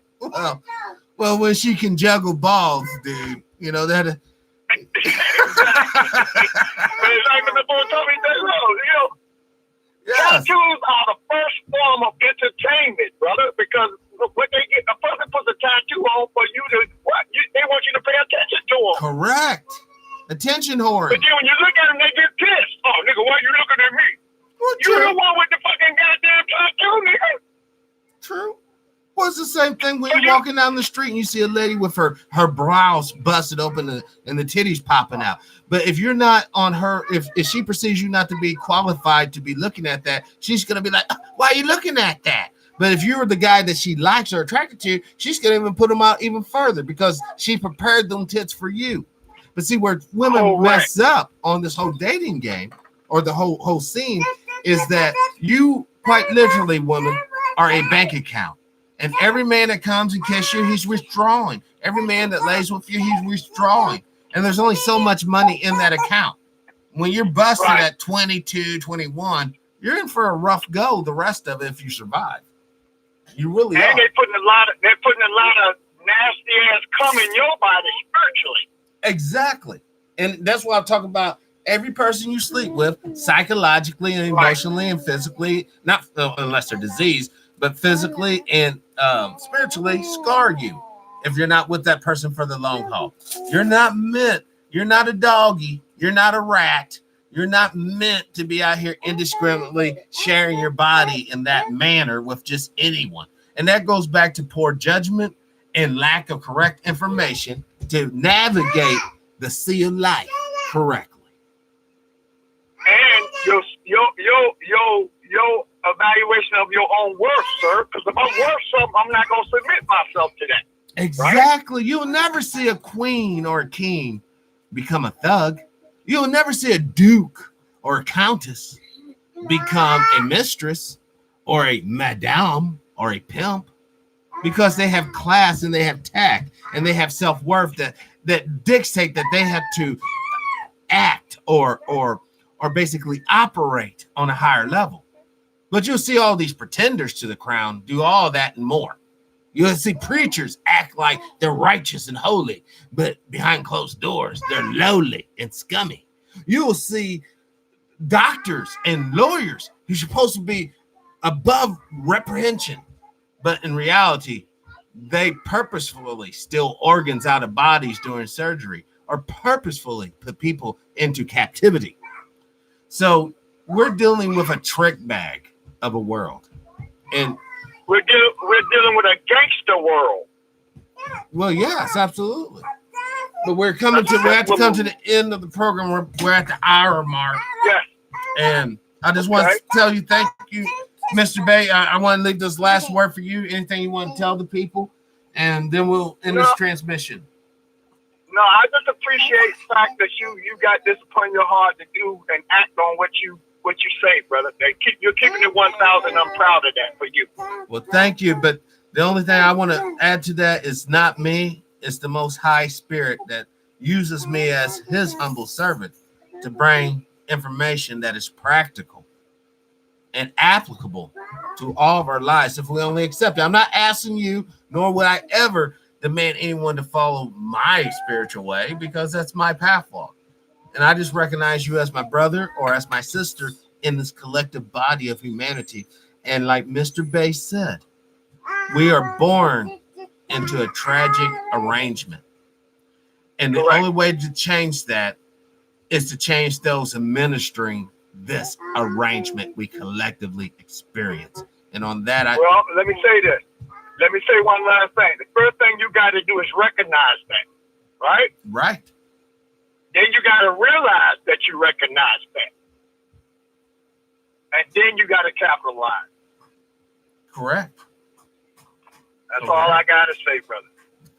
Well, when she can juggle balls, dude, you know that. But it's like the boy told me that, tattoos are the first form of entertainment, brother, because what they get, a person puts a tattoo on for you to, they want you to pay attention to them. Correct. Attention whoring. But then when you look at them, they get pissed. Oh, nigga, why you looking at me? Well, you the one with the fucking goddamn tattoo, nigga. True. Well, it's the same thing when you're walking down the street and you see a lady with her brows busted open and the titties popping out. But if you're not on her, if she perceives you not to be qualified to be looking at that, she's going to be like, why are you looking at that? But if you're the guy that she likes or attracted to, she's going to even put them out even further because she prepared them tits for you. But see, where women mess up on this whole dating game or the whole scene is that you quite literally, woman, are a bank account. And every man that comes and kisses you, he's withdrawing. Every man that lays with you, he's withdrawing. And there's only so much money in that account. When you're busted at 22, 21, you're in for a rough go the rest of it if you survive. You really are. And they're putting a lot of nasty ass cum in your body spiritually. Exactly. And that's why I'm talking about every person you sleep with, psychologically and emotionally and physically, not unless they're diseased, but physically and spiritually scar you if you're not with that person for the long haul. You're not a doggy, you're not a rat, you're not meant to be out here indiscriminately sharing your body in that manner with just anyone. And that goes back to poor judgment and lack of correct information to navigate the sea of life correctly. And your evaluation of your own worth, sir. Because if I'm worth something, I'm not going to submit myself to that. Exactly. Right? You'll never see a queen or a king become a thug. You'll never see a duke or a countess become a mistress or a madame or a pimp, because they have class and they have tact and they have self-worth that dictate that they have to act or basically operate on a higher level. But you'll see all these pretenders to the crown do all that and more. You'll see preachers act like they're righteous and holy, but behind closed doors, they're lowly and scummy. You will see doctors and lawyers who's supposed to be above reprehension, but in reality, they purposefully steal organs out of bodies during surgery or purposefully put people into captivity. So we're dealing with a trick bag of a world. And we're dealing with a gangster world. Well, yes, absolutely. But we have to come to the end of the program. We're at the hour mark. Yes. And I just want to tell you, thank you, Mr. Bey. I want to leave this last word for you. Anything you want to tell the people, and then we'll end this transmission. No, I just appreciate the fact that you got this upon your heart to do and act on what you say, brother. You're keeping it 1,000. I'm proud of that for you. Well, thank you. But the only thing I want to add to that is not me. It's the Most High Spirit that uses me as his humble servant to bring information that is practical and applicable to all of our lives if we only accept it. I'm not asking you, nor would I ever demand anyone to follow my spiritual way, because that's my pathwalk. And I just recognize you as my brother or as my sister in this collective body of humanity. And like Mr. Bey said, we are born into a tragic arrangement. And the only way to change that is to change those administering this arrangement we collectively experience. And on that, well, let me say this. Let me say one last thing. The first thing you got to do is recognize that, right? Right. Then you got to realize that you recognize that. And then you got to capitalize. Correct. That's all I got to say, brother.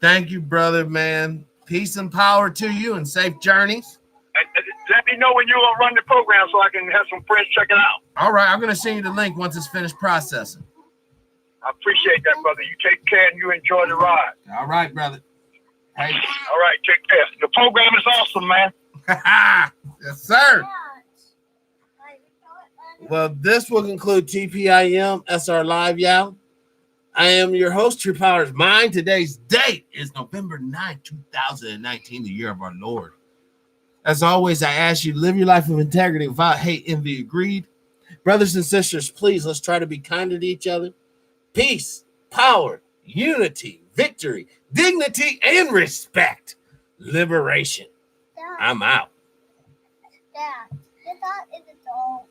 Thank you, brother, man. Peace and power to you and safe journeys. And let me know when you're going to run the program so I can have some friends check it out. All right. I'm going to send you the link once it's finished processing. I appreciate that, brother. You take care and you enjoy the ride. All right, brother. Hey. All right. Take care. The program is awesome, man. Yes, sir. Well, this will conclude TPIM SR Live, y'all. I am your host, True Powers Mind. Today's date is November 9, 2019, the year of our Lord. As always, I ask you to live your life with integrity without hate, envy, or greed. Brothers and sisters, please, let's try to be kinder to each other. Peace, power, unity, victory, dignity, and respect. Liberation. I'm out. Dad, this is a doll.